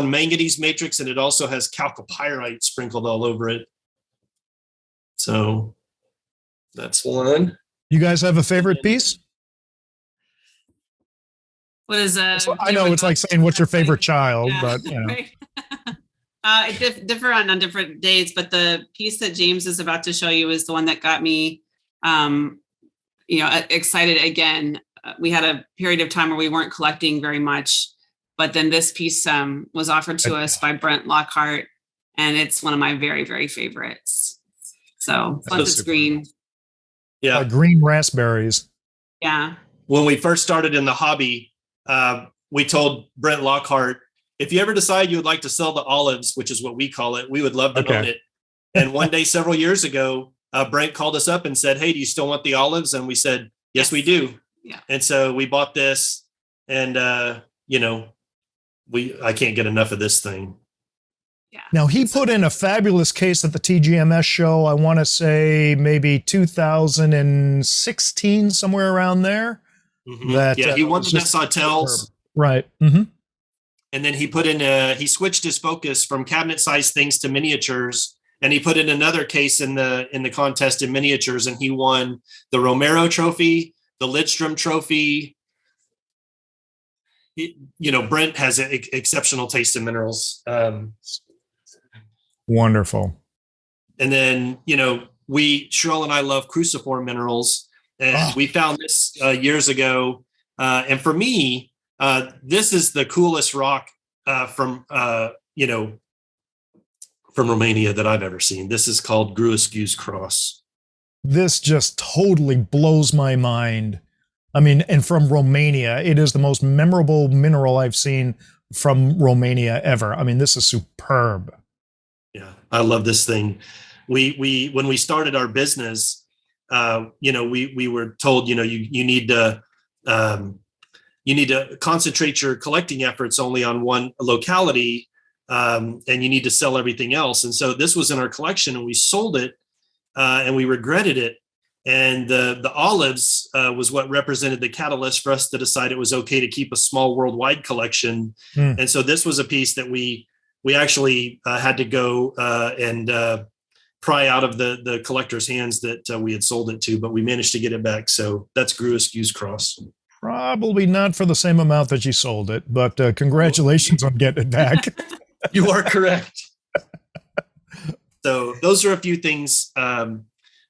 manganese matrix, and it also has chalcopyrite sprinkled all over it. So that's one. You guys have a favorite piece? What is So I know it's like saying what's your favorite child, but Right. It differ on different days, but the piece that James is about to show you is the one that got me excited again. We had a period of time where we weren't collecting very much, but then this piece was offered to us by Brent Lockhart, and it's one of my very, very favorites. So plus it's green. Yeah. Green raspberries. Yeah. When we first started in the hobby, we told Brent Lockhart, if you ever decide you would like to sell the olives, which is what we call it, we would love to own it. And one day, several years ago, Brent called us up and said, hey, do you still want the olives? And we said, yes, we do. Yeah. And so we bought this, and, I can't get enough of this thing. Yeah. Now, he put in a fabulous case at the TGMS show, I want to say maybe 2016, somewhere around there. Mm-hmm. He won the Sautel's. Right. Mm-hmm. And then he put in he switched his focus from cabinet size things to miniatures, and he put in another case in the contest in miniatures, and he won the Romero Trophy, the Lidstrom Trophy. Brent has an exceptional taste in minerals. Wonderful. And then, Charelle and I love cruciform minerals, and we found this years ago. And for me, this is the coolest rock from Romania that I've ever seen. This is called Gruescue's Cross. This just totally blows my mind. I mean, and from Romania, it is the most memorable mineral I've seen from Romania ever. I mean, this is superb. Yeah, I love this thing. We when we started our business, we were told, you need to concentrate your collecting efforts only on one locality, and you need to sell everything else. And so this was in our collection, and we sold it, and we regretted it. And the olives was what represented the catalyst for us to decide it was okay to keep a small worldwide collection. And so this was a piece that we actually had to go and pry out of the collector's hands that we had sold it to, but we managed to get it back. So that's Gruescue's Cross. Probably not for the same amount that you sold it, but congratulations on getting it back. You are correct. So those are a few things.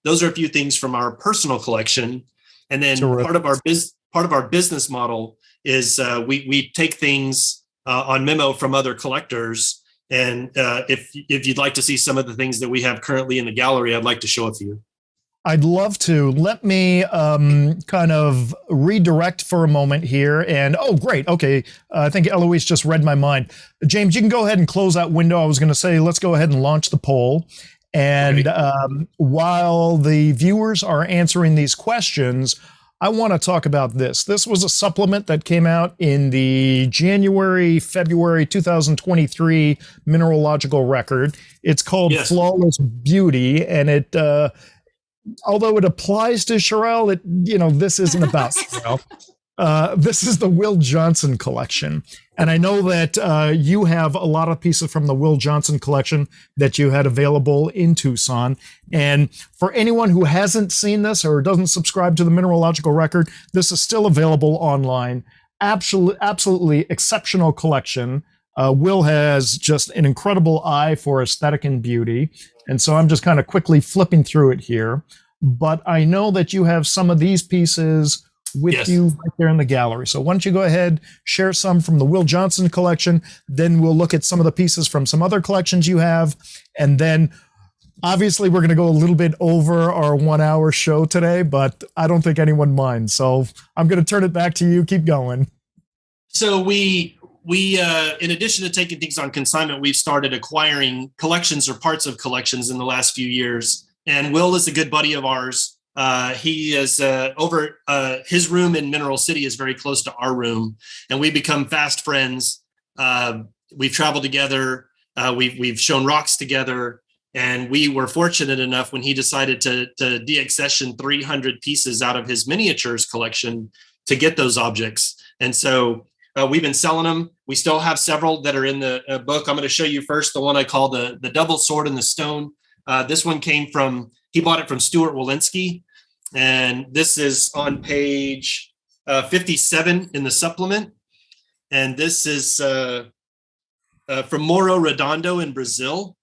Those are a few things from our personal collection, and then part of our business model is we take things on memo from other collectors. And if you'd like to see some of the things that we have currently in the gallery, I'd like to show a few. I'd love to. Let me kind of redirect for a moment here. And, oh, great. Okay. I think Eloise just read my mind. James, you can go ahead and close that window. I was going to say, let's go ahead and launch the poll. And while the viewers are answering these questions, I want to talk about this. This was a supplement that came out in the February 2023 Mineralogical Record. It's called Flawless Beauty, and it, although it applies to Charelle, this isn't about Charelle. This is the Will Johnson collection. And I know that you have a lot of pieces from the Will Johnson collection that you had available in Tucson. And for anyone who hasn't seen this or doesn't subscribe to the Mineralogical Record, this is still available online. Absolutely exceptional collection. Will has just an incredible eye for aesthetic and beauty. And so I'm just kind of quickly flipping through it here. But I know that you have some of these pieces with you right there in the gallery. So why don't you go ahead, share some from the Will Johnson collection, then we'll look at some of the pieces from some other collections you have. And then obviously we're going to go a little bit over our 1 hour show today, but I don't think anyone minds. So I'm going to turn it back to you. Keep going. So we in addition to taking things on consignment, we've started acquiring collections or parts of collections in the last few years. And Will is a good buddy of ours. He is over his room in Mineral City is very close to our room, and we become fast friends. We've traveled together. We've shown rocks together, and we were fortunate enough when he decided to deaccession 300 pieces out of his miniatures collection to get those objects. And so we've been selling them. We still have several that are in the book. I'm going to show you first the one I call the double sword and the stone. This one he bought it from Stuart Walensky. And this is on page 57 in the supplement. And this is from Morro Redondo in Brazil.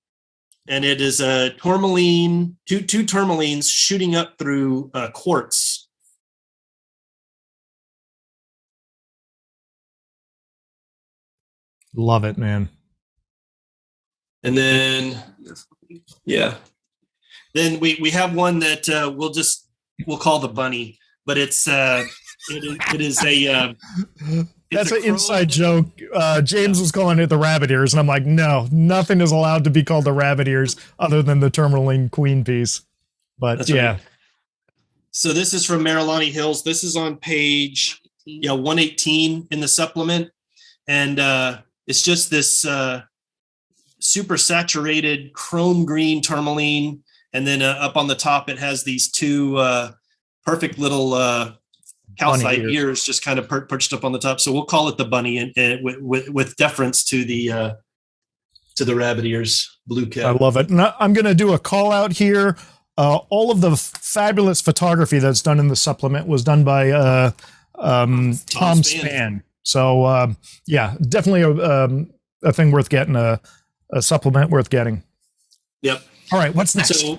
And it is a tourmaline, two tourmalines shooting up through quartz. Love it, man. And then, then we have one that we'll call the bunny, but it is a that's an inside joke. James was calling it the rabbit ears, and I'm like, no, nothing is allowed to be called the rabbit ears other than the tourmaline queen piece. But that's right. So this is from Marilani Hills. This is on page 118 in the supplement, and it's just this super saturated chrome green tourmaline. And then up on the top, it has these two perfect little calcite ears just kind of perched up on the top. So we'll call it the bunny, and with deference to the rabbit ears, blue cap. I love it. And I'm going to do a call out here. All of the fabulous photography that's done in the supplement was done by Tom Span. So definitely a thing worth getting, a supplement worth getting. Yep. All right, what's next? So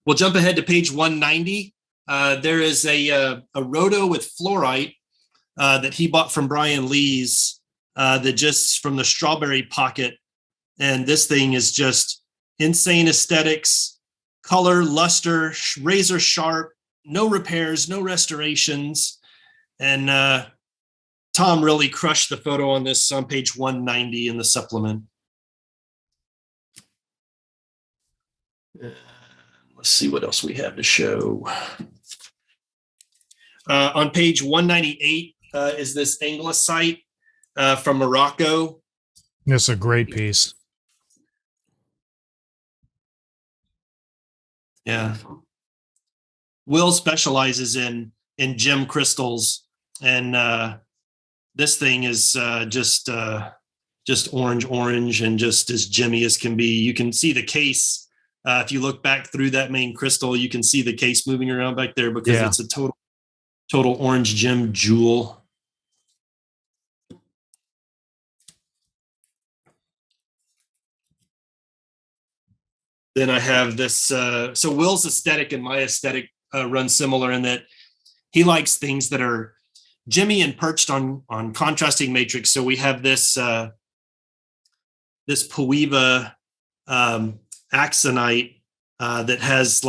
we'll jump ahead to page 190. There is a roto with fluorite that he bought from Brian Lee's, that just from the strawberry pocket. And this thing is just insane aesthetics, color, luster, razor sharp, no repairs, no restorations. And Tom really crushed the photo on this on page 190 in the supplement. Let's see what else we have to show. On page 198 is this anglicite from Morocco. This is a great piece. Yeah. Will specializes in gem crystals, and this thing is just orange and just as gemmy as can be. You can see the case. If you look back through that main crystal, you can see the case moving around back there because it's a total orange gem jewel. Then I have this. So Will's aesthetic and my aesthetic run similar in that he likes things that are gemmy and perched on contrasting matrix. So we have this this Puiva axonite that has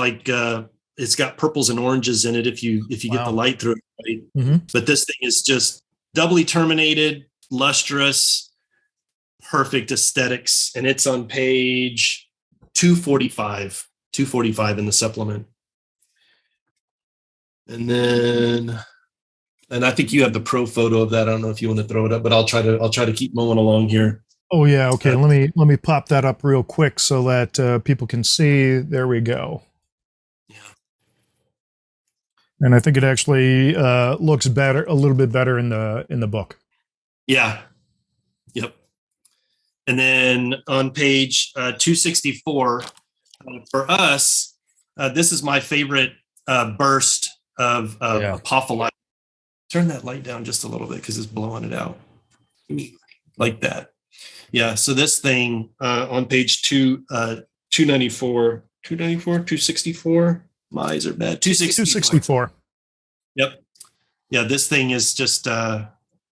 it's got purples and oranges in it if you get the light through it, right? Mm-hmm. But this thing is just doubly terminated, lustrous, perfect aesthetics, and it's on page 245 in the supplement. And then And I think you have the pro photo of that. I don't know if you want to throw it up, but I'll try to keep moving along here. Oh yeah, okay. Let me pop that up real quick so that people can see. There we go. Yeah. And I think it actually looks better, a little bit better in the book. Yeah. Yep. And then on page 264, for us, this is my favorite burst of apophyllite. Turn that light down just a little bit because it's blowing it out. Like that. Yeah. So this thing on page 294, 264. My eyes are bad. 264. Yep. Yeah. This thing is just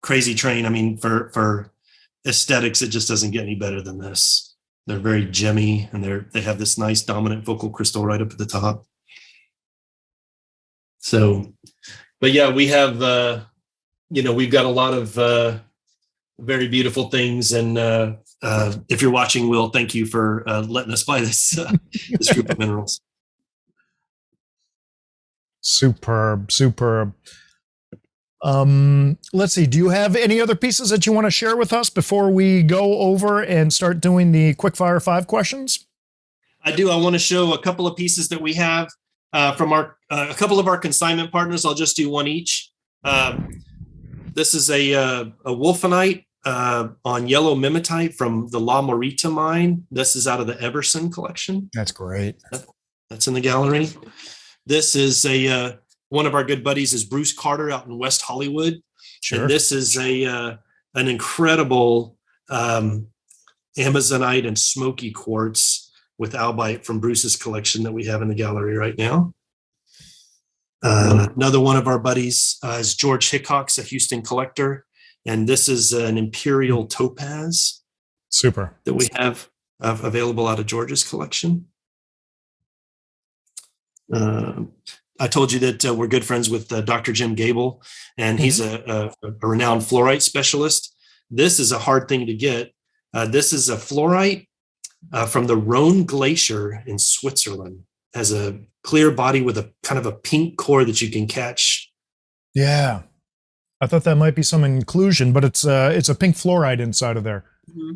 crazy train. I mean, for aesthetics, it just doesn't get any better than this. They're very gemmy, and they have this nice dominant focal crystal right up at the top. So, but yeah, we have, we've got a lot of very beautiful things. And if you're watching, Will, thank you for letting us buy this group of minerals. Superb. Let's see. Do you have any other pieces that you want to share with us before we go over and start doing the quickfire 5 questions? I do. I want to show a couple of pieces that we have from a couple of our consignment partners. I'll just do one each. This is a wolfenite on yellow mimetite from the La Morita mine. This is out of the Everson collection. That's great. That's in the gallery. This is one of our good buddies is Bruce Carter out in West Hollywood. Sure. And this is an incredible Amazonite and smoky quartz with albite from Bruce's collection that we have in the gallery right now. Another one of our buddies is George Hickok's a Houston collector. And this is an imperial topaz. Super. That we have available out of George's collection. I told you that we're good friends with Dr. Jim Gable, and he's a renowned fluorite specialist. This is a hard thing to get. This is a fluorite from the Rhone Glacier in Switzerland. Has a clear body with a kind of a pink core that you can catch. Yeah. I thought that might be some inclusion, but it's a pink fluorite inside of there.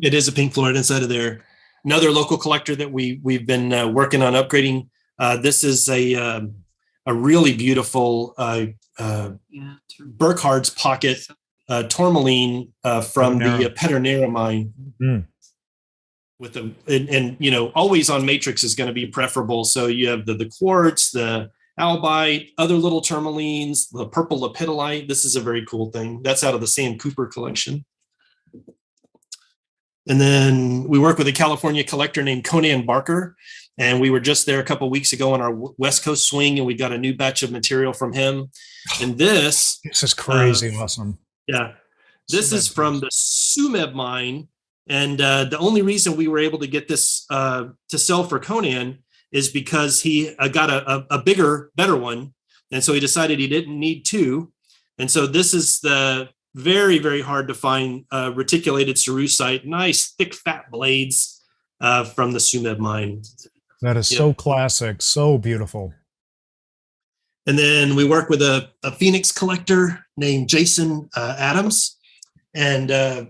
It is a pink fluorite inside of there. Another local collector that we've been working on upgrading. This is a really beautiful Burkhardt's pocket tourmaline from the Pedernera mine. Mm. With them, and always on matrix is going to be preferable. So you have the quartz, the albite, other little tourmalines, the purple lepidolite. This is a very cool thing. That's out of the Sam Cooper collection. And then we work with a California collector named Conan Barker. And we were just there a couple of weeks ago on our West Coast swing, and we got a new batch of material from him. And this is crazy awesome. Yeah. This is from the Sumeb mine. And the only reason we were able to get this to sell for Conan is because he got a bigger, better one. And so he decided he didn't need 2. And so this is the very, very hard to find reticulated cerussite, nice, thick, fat blades from the Sumeb mine. That is so classic, so beautiful. And then we work with a Phoenix collector named Jason Adams. And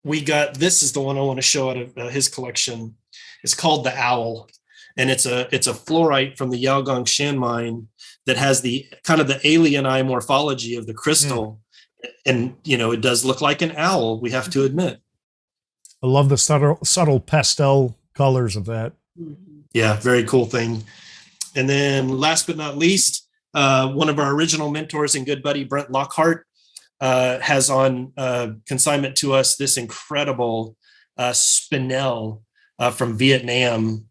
we got, this is the one I want to show out of his collection. It's called the Owl. And it's a fluorite from the Yaogong Shan mine that has the kind of the alien eye morphology of the crystal. And, it does look like an owl, we have to admit. I love the subtle pastel colors of that. Yeah, very cool thing. And then last but not least, one of our original mentors and good buddy, Brent Lockhart, has on consignment to us this incredible spinel from Vietnam.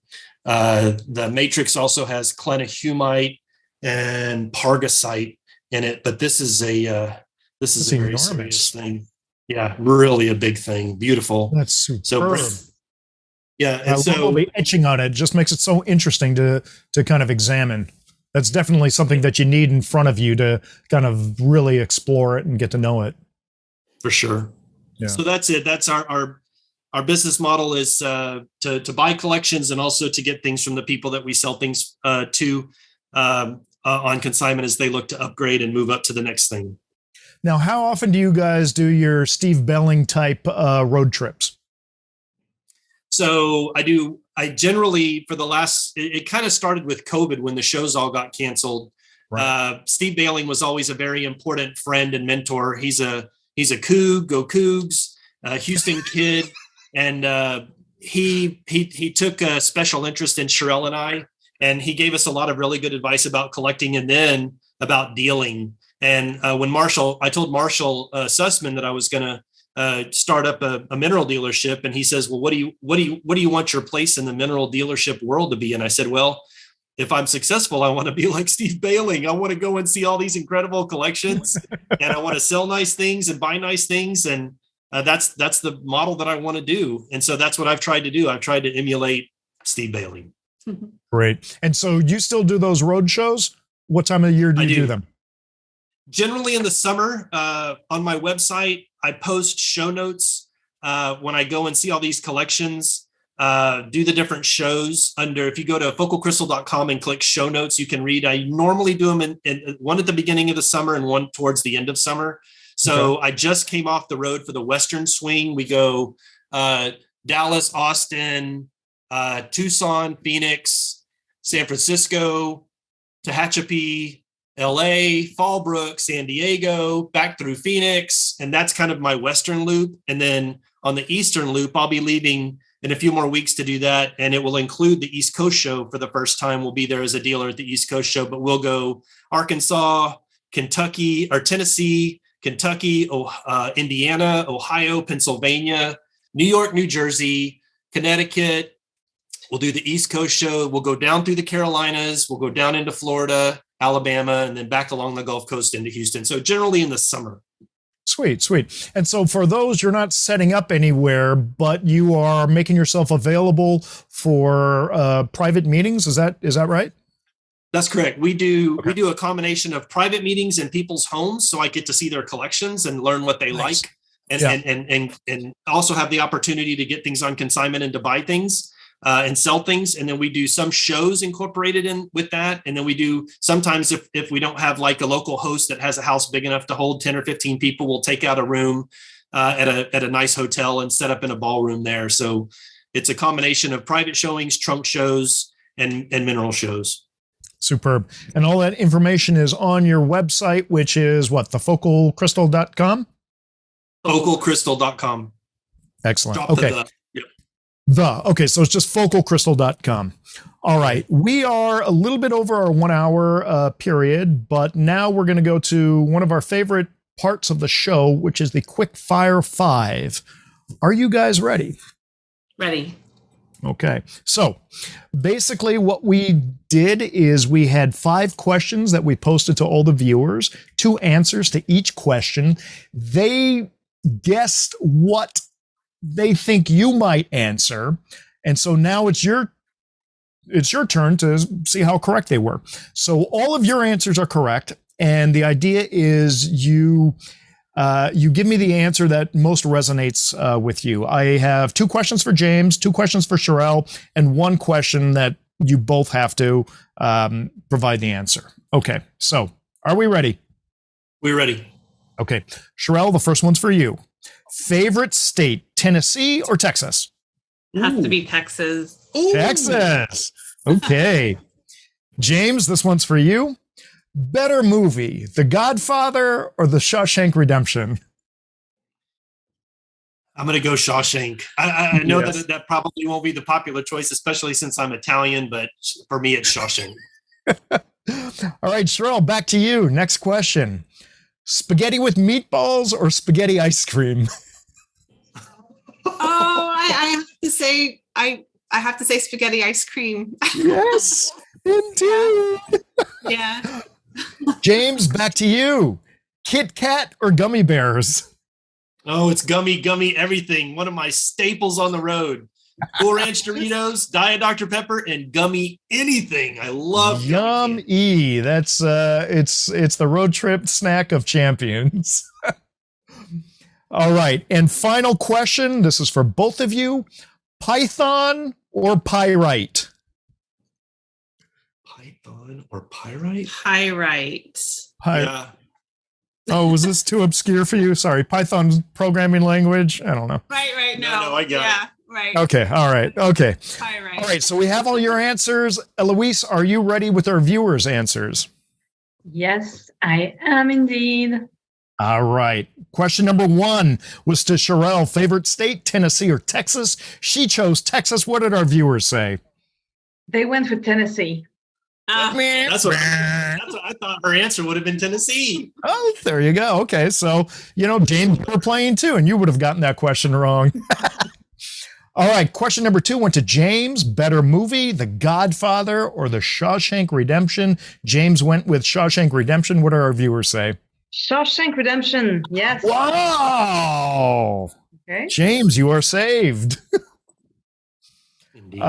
The matrix also has clenahumite and pargasite in it, but this is a very serious thing. Yeah, really a big thing. Beautiful. That's superb. So, yeah, and so the etching on it just makes it so interesting to kind of examine. That's definitely something that you need in front of you to kind of really explore it and get to know it. For sure. Yeah. So that's it. That's our business model is to buy collections and also to get things from the people that we sell things to on consignment as they look to upgrade and move up to the next thing. Now, how often do you guys do your Steve Belling type road trips? So I generally, for the last, it kind of started with COVID when the shows all got canceled. Right. Steve Belling was always a very important friend and mentor. He's a Coug, go Cougs, Houston kid. And he took a special interest in Charelle and I, and he gave us a lot of really good advice about collecting and then about dealing. And when I told Marshall Sussman that I was going to start up a mineral dealership, and he says, well, what do you want your place in the mineral dealership world to be? And I said, well, if I'm successful, I want to be like Steve Belling. I want to go and see all these incredible collections, and I want to sell nice things and buy nice things. And that's the model that I want to do. And so that's what I've tried to do. I've tried to emulate Steve Belling. Great. And so you still do those road shows? What time of the year do you do them? Generally in the summer. On my website, I post show notes when I go and see all these collections, do the different shows if you go to focalcrystal.com and click show notes, you can read. I normally do them in one at the beginning of the summer and one towards the end of summer. So I just came off the road for the Western Swing. We go Dallas, Austin, Tucson, Phoenix, San Francisco, Tehachapi, LA, Fallbrook, San Diego, back through Phoenix. And that's kind of my Western loop. And then on the Eastern loop, I'll be leaving in a few more weeks to do that. And it will include the East Coast show for the first time. We'll be there as a dealer at the East Coast show, but we'll go Arkansas, Kentucky, or Tennessee, Kentucky, Indiana, Ohio, Pennsylvania, New York, New Jersey, Connecticut. We'll do the East Coast show. We'll go down through the Carolinas. We'll go down into Florida, Alabama, and then back along the Gulf Coast into Houston. So generally in the summer. Sweet. And so for those, you're not setting up anywhere, but you are making yourself available for private meetings. Is that right? That's correct. We do a combination of private meetings in people's homes, so I get to see their collections and learn what they like, and also have the opportunity to get things on consignment and to buy things. And sell things. And then we do some shows incorporated in with that. And then we do sometimes if we don't have like a local host that has a house big enough to hold 10 or 15 people, we'll take out a room at a nice hotel and set up in a ballroom there. So it's a combination of private showings, trunk shows, and mineral shows. Superb. And all that information is on your website, which is what? Thefocalcrystal.com? Focalcrystal.com. Excellent. Okay. Okay, so it's just focalcrystal.com. All right, we are a little bit over our 1 hour period, but now we're going to go to one of our favorite parts of the show, which is the Quick Fire 5. Are you guys ready? Ready. Okay, so basically what we did is we had 5 questions that we posted to all the viewers, 2 answers to each question. They guessed what they think you might answer. And so now it's your turn to see how correct they were. So all of your answers are correct. And the idea is you give me the answer that most resonates with you. I have 2 questions for James, 2 questions for Charelle, and 1 question that you both have to provide the answer. Okay. So are we ready? We're ready. Okay. Charelle, the first one's for you. Favorite state, Tennessee or Texas? Has to be Texas. Ooh. Texas. Okay. James, this one's for you. Better movie, The Godfather or The Shawshank Redemption? I'm going to go Shawshank. I know that probably won't be the popular choice, especially since I'm Italian, but for me, it's Shawshank. All right, Charelle, back to you. Next question. Spaghetti with meatballs or spaghetti ice cream? Oh, I have to say, I have to say spaghetti ice cream. Yes, indeed. Yeah. James, back to you. Kit Kat or gummy bears? Oh, it's gummy everything. One of my staples on the road. Cool Ranch Doritos, Diet Dr. Pepper, and gummy anything. I love Yum-y. That's it's the road trip snack of champions. All right, and final question. This is for both of you. Python or pyrite? Python or pyrite? Pyrite. Yeah. Oh, was this too obscure for you? Sorry, Python's programming language. I don't know. Right. No, I got it. Right. Okay. All right. Okay. Pyrite. All right. So we have all your answers. Eloise, are you ready with our viewers' answers? Yes, I am indeed. All right. Question number 1 was to Charelle, favorite state, Tennessee or Texas? She chose Texas. What did our viewers say? They went for Tennessee. That's what I thought her answer would have been Tennessee. Oh, there you go. Okay. So, James, we're playing too, and you would have gotten that question wrong. All right. Question number 2 went to James. Better movie, The Godfather or The Shawshank Redemption? James went with Shawshank Redemption. What do our viewers say? Shawshank Redemption. Yes. Wow. Okay. James, you are saved. Indeed.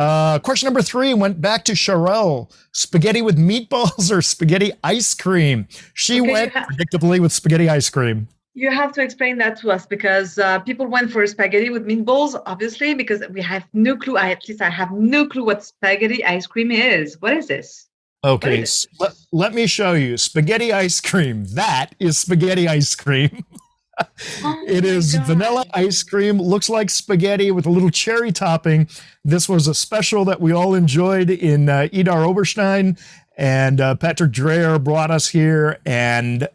Question number 3 went back to Charelle. Spaghetti with meatballs or spaghetti ice cream? She Okay, went predictably with spaghetti ice cream. You have to explain that to us because people went for spaghetti with meatballs, obviously, because we have no clue. I have no clue what spaghetti ice cream is. What is this? Okay, let me show you. Spaghetti ice cream. That is spaghetti ice cream. It is vanilla ice cream. Looks like spaghetti with a little cherry topping. This was a special that we all enjoyed in Idar Oberstein. And Patrick Dreyer brought us here. And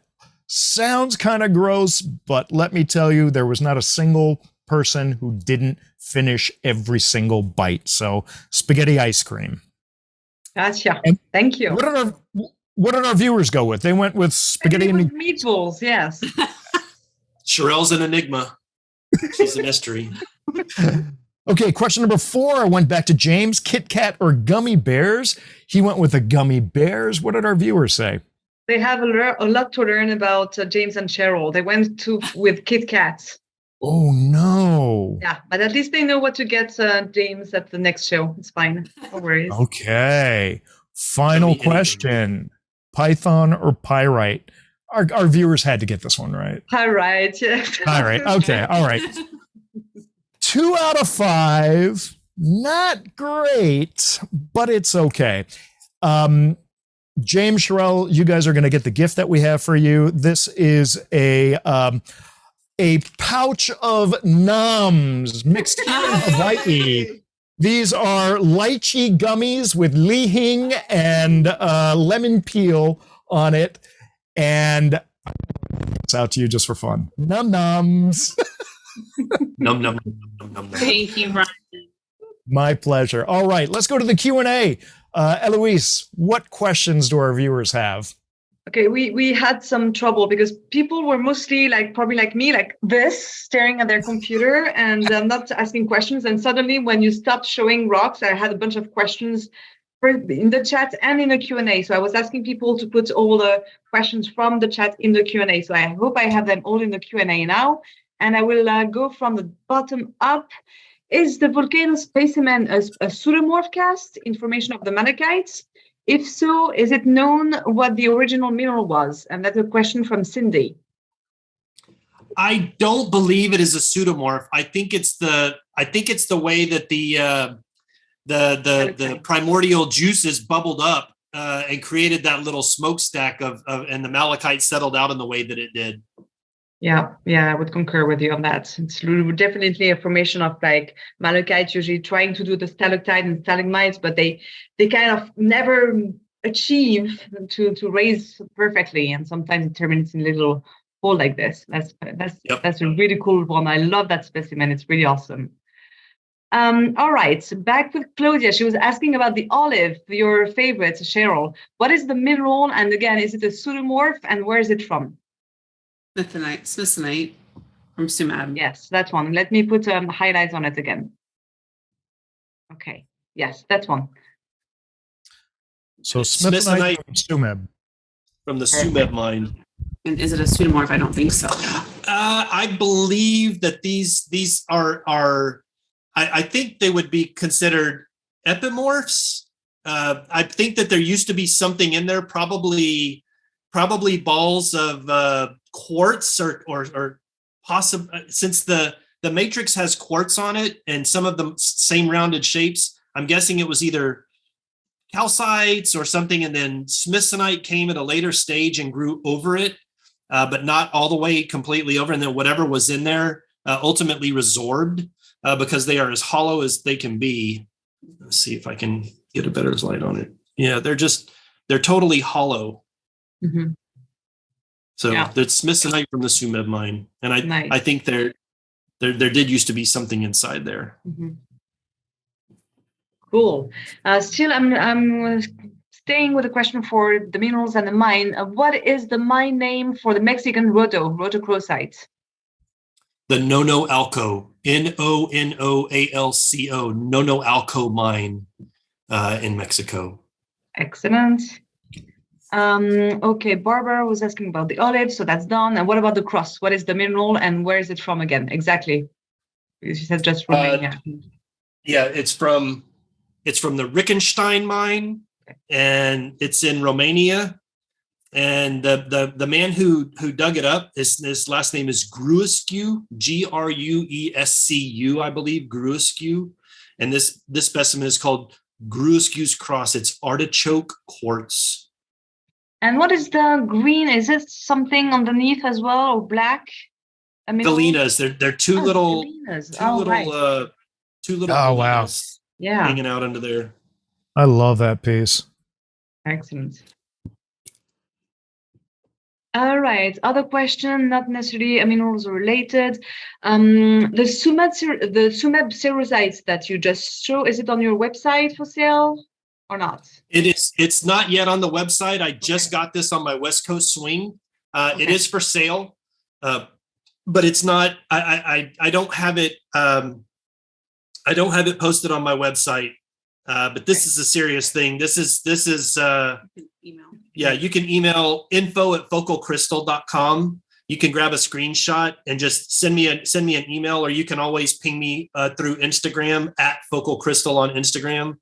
sounds kind of gross, but let me tell you, there was not a single person who didn't finish every single bite. So spaghetti ice cream. Gotcha. And thank you. What did our viewers go with? They went with spaghetti and meatballs. Yes. Charelle's an enigma. She's a mystery. Okay, question number 4. I went back to James. Kit Kat or gummy bears? He went with the gummy bears. What did our viewers say? They have a lot to learn about James and Charelle. They went with Kit Kat. Oh, no. Yeah, but at least they know what to get James at the next show. It's fine. No worries. Okay. Final question. Python or pyrite? Our viewers had to get this one right. Pyrite, yes. Pyrite. Okay. All right. 2 out of 5. Not great, but it's okay. James, Charelle, you guys are going to get the gift that we have for you. This is a pouch of Nums mixed here in Hawaii. These are lychee gummies with lihing and lemon peel on it. And it's out to you just for fun. Nums. Num. Thank you, Brian. My pleasure. All right, let's go to the Q&A. Eloise, what questions do our viewers have? Okay, we had some trouble because people were mostly probably like me, like this, staring at their computer and not asking questions. And suddenly when you stopped showing rocks, I had a bunch of questions in the chat and in the Q&A. So I was asking people to put all the questions from the chat in the Q&A. So I hope I have them all in the Q&A now. And I will go from the bottom up. Is the volcano specimen a pseudomorph cast, information of the malachites? If so, is it known what the original mineral was? And that's a question from Cindy. I don't believe it is a pseudomorph. I think it's the way that the primordial juices bubbled up and created that little smokestack and the malachite settled out in the way that it did. Yeah, I would concur with you on that. It's definitely a formation of malachite, usually trying to do the stalactite and stalagmites, but they kind of never achieve to raise perfectly, and sometimes it terminates in a little hole like this. That's a really cool one. I love that specimen. It's really awesome. All right, back with Claudia. She was asking about the olive, your favorite, Charelle. What is the mineral? And again, is it a pseudomorph? And where is it from? Smithsonite from Sumab. Yes, that one. Let me put highlights on it again. Okay. Yes, that one. So Smithsonite from Sumab. From the Sumab mine. And is it a pseudomorph? I don't think so. I believe that these are I think they would be considered epimorphs. I think that there used to be something in there, probably balls of quartz or possibly, since the matrix has quartz on it and some of the same rounded shapes, I'm guessing it was either calcites or something, and then smithsonite came at a later stage and grew over it. but not all the way completely over. And then whatever was in there ultimately resorbed because they are as hollow as they can be. Let's see if I can get a better light on it. Yeah, they're totally hollow. Mm-hmm. So that's Smithsonite from the Sumeb mine. And I think there did used to be something inside there. Mm-hmm. Cool. Still, I'm staying with a question for the minerals and the mine. What is the mine name for the Mexican rhodochrosite? The Nonoalco, Nonoalco, Nonoalco mine in Mexico. Excellent. Okay, Barbara was asking about the olive, so that's done. And what about the cross? What is the mineral and where is it from again? Exactly. Because you said just Romania. Yeah, it's from the Rickenstein mine, and it's in Romania. And the man who dug it up, his last name is Gruescu, Gruescu, I believe, Gruescu. And this specimen is called Gruescu's cross. It's artichoke quartz. And what is the green? Is it something underneath as well, or black? Galenas. They're two little galenas. two little Oh, wow. Hanging out under there. I love that piece. Excellent. All right. Other question, not necessarily minerals related. The Sumeb cerusites that you just show, is it on your website for sale or not? It is. It's not yet on the website. I just got this on my West Coast swing. It is for sale, but it's not. I don't have it. I don't have it posted on my website. But this is a serious thing. This is Email. Yeah, you can email info@focalcrystal.com. You can grab a screenshot and just send me an email, or you can always ping me through Instagram @focalcrystal on Instagram.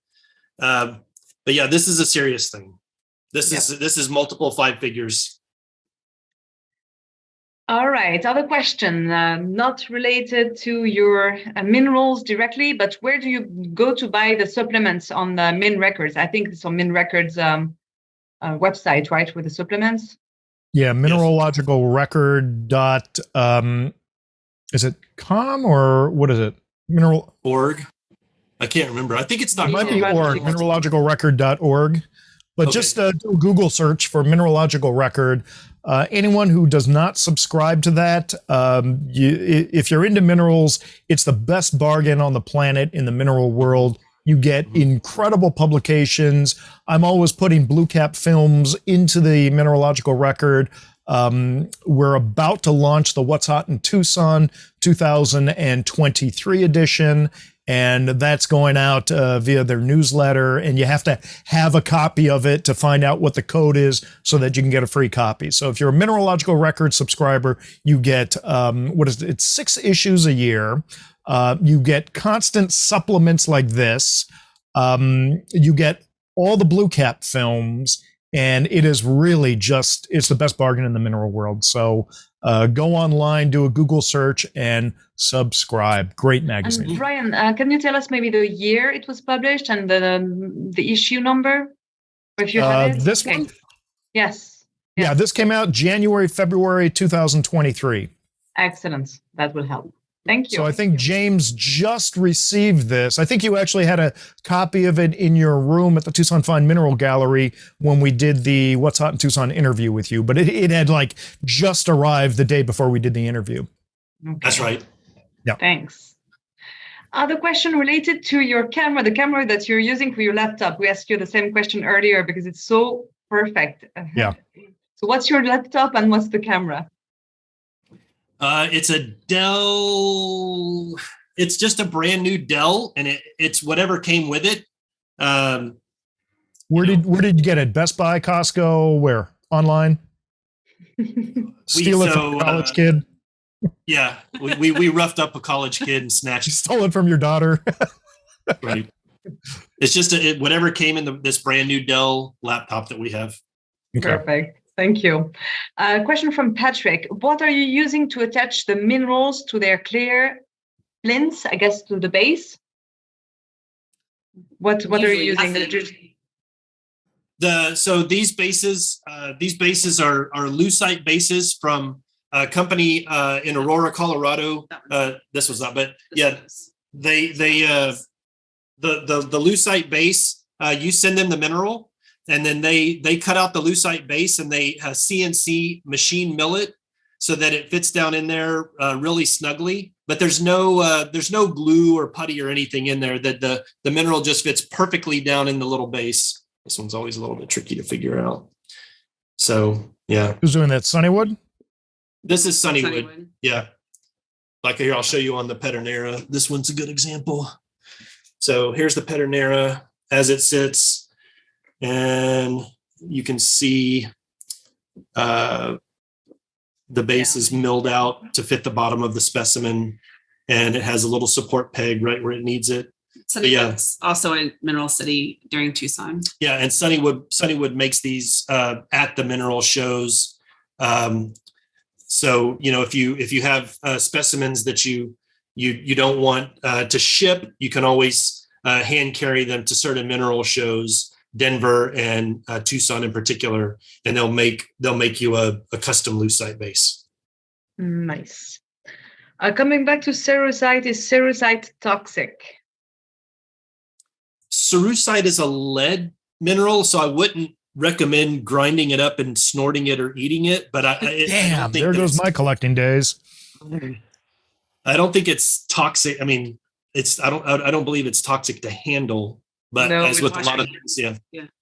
But yeah, this is a serious thing. This is multiple 5 figures. All right. Other question, not related to your minerals directly, but where do you go to buy the supplements on the Min Records? I think it's on Min Records website, right, with the supplements? Yeah, Mineralogical Record is it com or what is it? Org. I can't remember. I think it's not. It might be org, mineralogicalrecord.org. But just do a Google search for Mineralogical Record. Anyone who does not subscribe to that, if you're into minerals, it's the best bargain on the planet in the mineral world. You get incredible publications. I'm always putting blue cap films into the Mineralogical Record. We're about to launch the What's Hot in Tucson 2023 edition. And that's going out via their newsletter. And you have to have a copy of it to find out what the code is so that you can get a free copy. So if you're a Mineralogical Record subscriber, you get, it's 6 issues a year. You get constant supplements like this. You get all the blue cap films. And it is really it's the best bargain in the mineral world. So go online, do a Google search, and subscribe. Great magazine. And Brian, can you tell us maybe the year it was published and the issue number? If you have it? This one? Yes. Yeah, this came out February 2023. Excellent. That will help. Thank you. So I think James just received this. I think you actually had a copy of it in your room at the Tucson Fine Mineral Gallery when we did the What's Hot in Tucson interview with you, but it had just arrived the day before we did the interview. Okay. That's right. Yeah. Thanks. Other question related to your camera, the camera that you're using for your laptop. We asked you the same question earlier because it's so perfect. Yeah. So what's your laptop and what's the camera? It's a Dell. It's just a brand new Dell, and it's whatever came with it. Where did you get it? Best Buy, Costco, where? Online? Steal it from a college kid? Yeah, we roughed up a college kid and snatched. You stole it from your daughter. Right. It's just whatever came in this brand new Dell laptop that we have. Okay. Perfect. Thank you. Question from Patrick. What are you using to attach the minerals to their clear plinths, I guess, to the base? What are you using? So these bases are lucite bases from a company in Aurora, Colorado. This was not, but yeah, the lucite base. You send them the mineral, and then they cut out the lucite base and they CNC machine mill it so that it fits down in there really snugly. But there's no glue or putty or anything in there. That the mineral just fits perfectly down in the little base. This one's always a little bit tricky to figure out. So yeah. Who's doing that? Sunnywood? This is Sunnywood. Yeah. Like here, I'll show you on the Pedernera. This one's a good example. So here's the Pedernera as it sits, and you can see the base is milled out to fit the bottom of the specimen, and it has a little support peg right where it needs it. Sunnywood's also in Mineral City during Tucson. Yeah, and Sunnywood makes these at the mineral shows. So if you have specimens that you don't want to ship, you can always hand carry them to certain mineral shows, Denver and Tucson in particular, and they'll make you a custom lucite base. Nice. Coming back to cerussite, is cerussite toxic? Cerussite is a lead mineral, so I wouldn't recommend grinding it up and snorting it or eating it. But damn, there goes my collecting days. I don't think it's toxic. I mean, I don't believe it's toxic to handle. But no, as with a lot of things, yeah.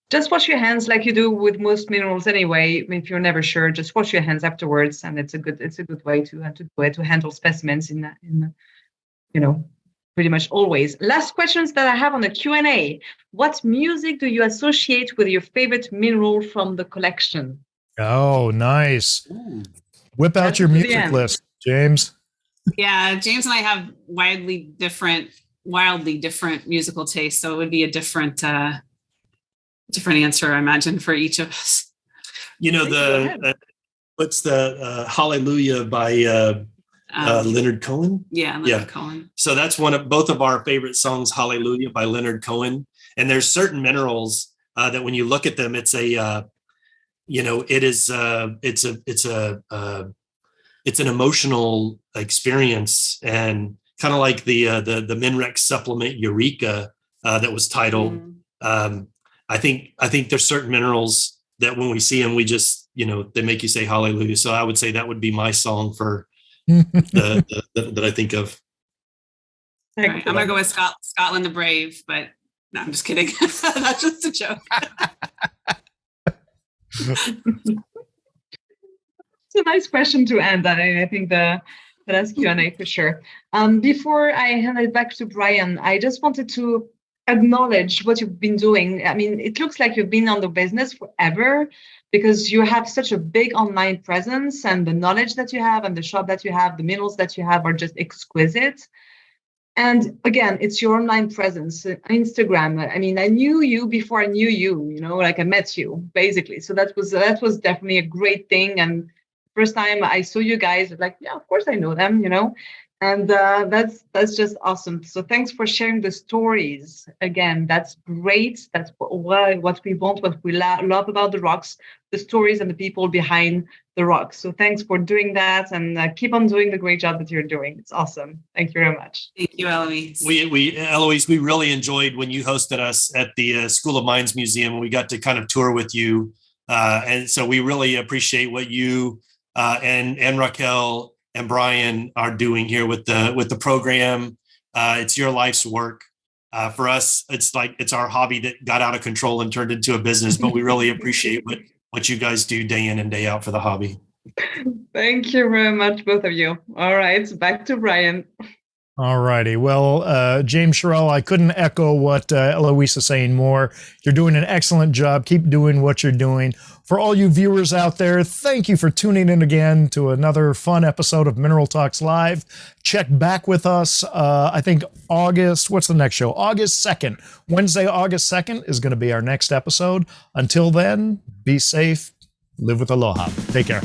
Just wash your hands like you do with most minerals anyway. If you're never sure, just wash your hands afterwards, and it's a good way to handle specimens in pretty much always. Last questions that I have on the Q&A. What music do you associate with your favorite mineral from the collection? Oh, nice. Ooh. Whip out your music list, James. Yeah, James and I have wildly different musical tastes, so it would be a different answer, I imagine, for each of us. What's the Hallelujah by Leonard Cohen? Yeah, Leonard Cohen. So that's both of our favorite songs, Hallelujah by Leonard Cohen. And there's certain minerals that when you look at them, it's an emotional experience, and kind of like the Minrex supplement Eureka that was titled. I think there's certain minerals that when we see them, we just they make you say hallelujah. So I would say that would be my song for that I think of. All right, I'm gonna go with Scotland the Brave, but no, I'm just kidding. That's just a joke. It's a nice question to end on. I think that's Q&A for sure. Before I hand it back to Brian, I just wanted to acknowledge what you've been doing. I mean, it looks like you've been on the business forever because you have such a big online presence, and the knowledge that you have and the shop that you have, the minerals that you have are just exquisite. And again, it's your online presence, Instagram. I mean, I knew you before I knew you, like I met you basically. So that was definitely a great thing. And first time I saw you guys, like, yeah, of course I know them, and that's just awesome. So thanks for sharing the stories. Again, that's great. That's what we want, what we love about the rocks, the stories and the people behind the rocks. So thanks for doing that, and keep on doing the great job that you're doing. It's awesome. Thank you very much. Thank you, Eloise. Eloise, we really enjoyed when you hosted us at the School of Mines Museum. We got to kind of tour with you, and so we really appreciate what you and Raquel and Brian are doing here with the program. It's your life's work. For us, it's our hobby that got out of control and turned into a business, but we really appreciate what you guys do day in and day out for the hobby. Thank you very much, both of you. All right, back to Brian. All righty. Well, James Charelle, I couldn't echo what Eloise is saying more. You're doing an excellent job. Keep doing what you're doing. For all you viewers out there, thank you for tuning in again to another fun episode of Mineral Talks Live. Check back with us. I think what's the next show? August 2nd. Wednesday, August 2nd is going to be our next episode. Until then, be safe. Live with aloha. Take care.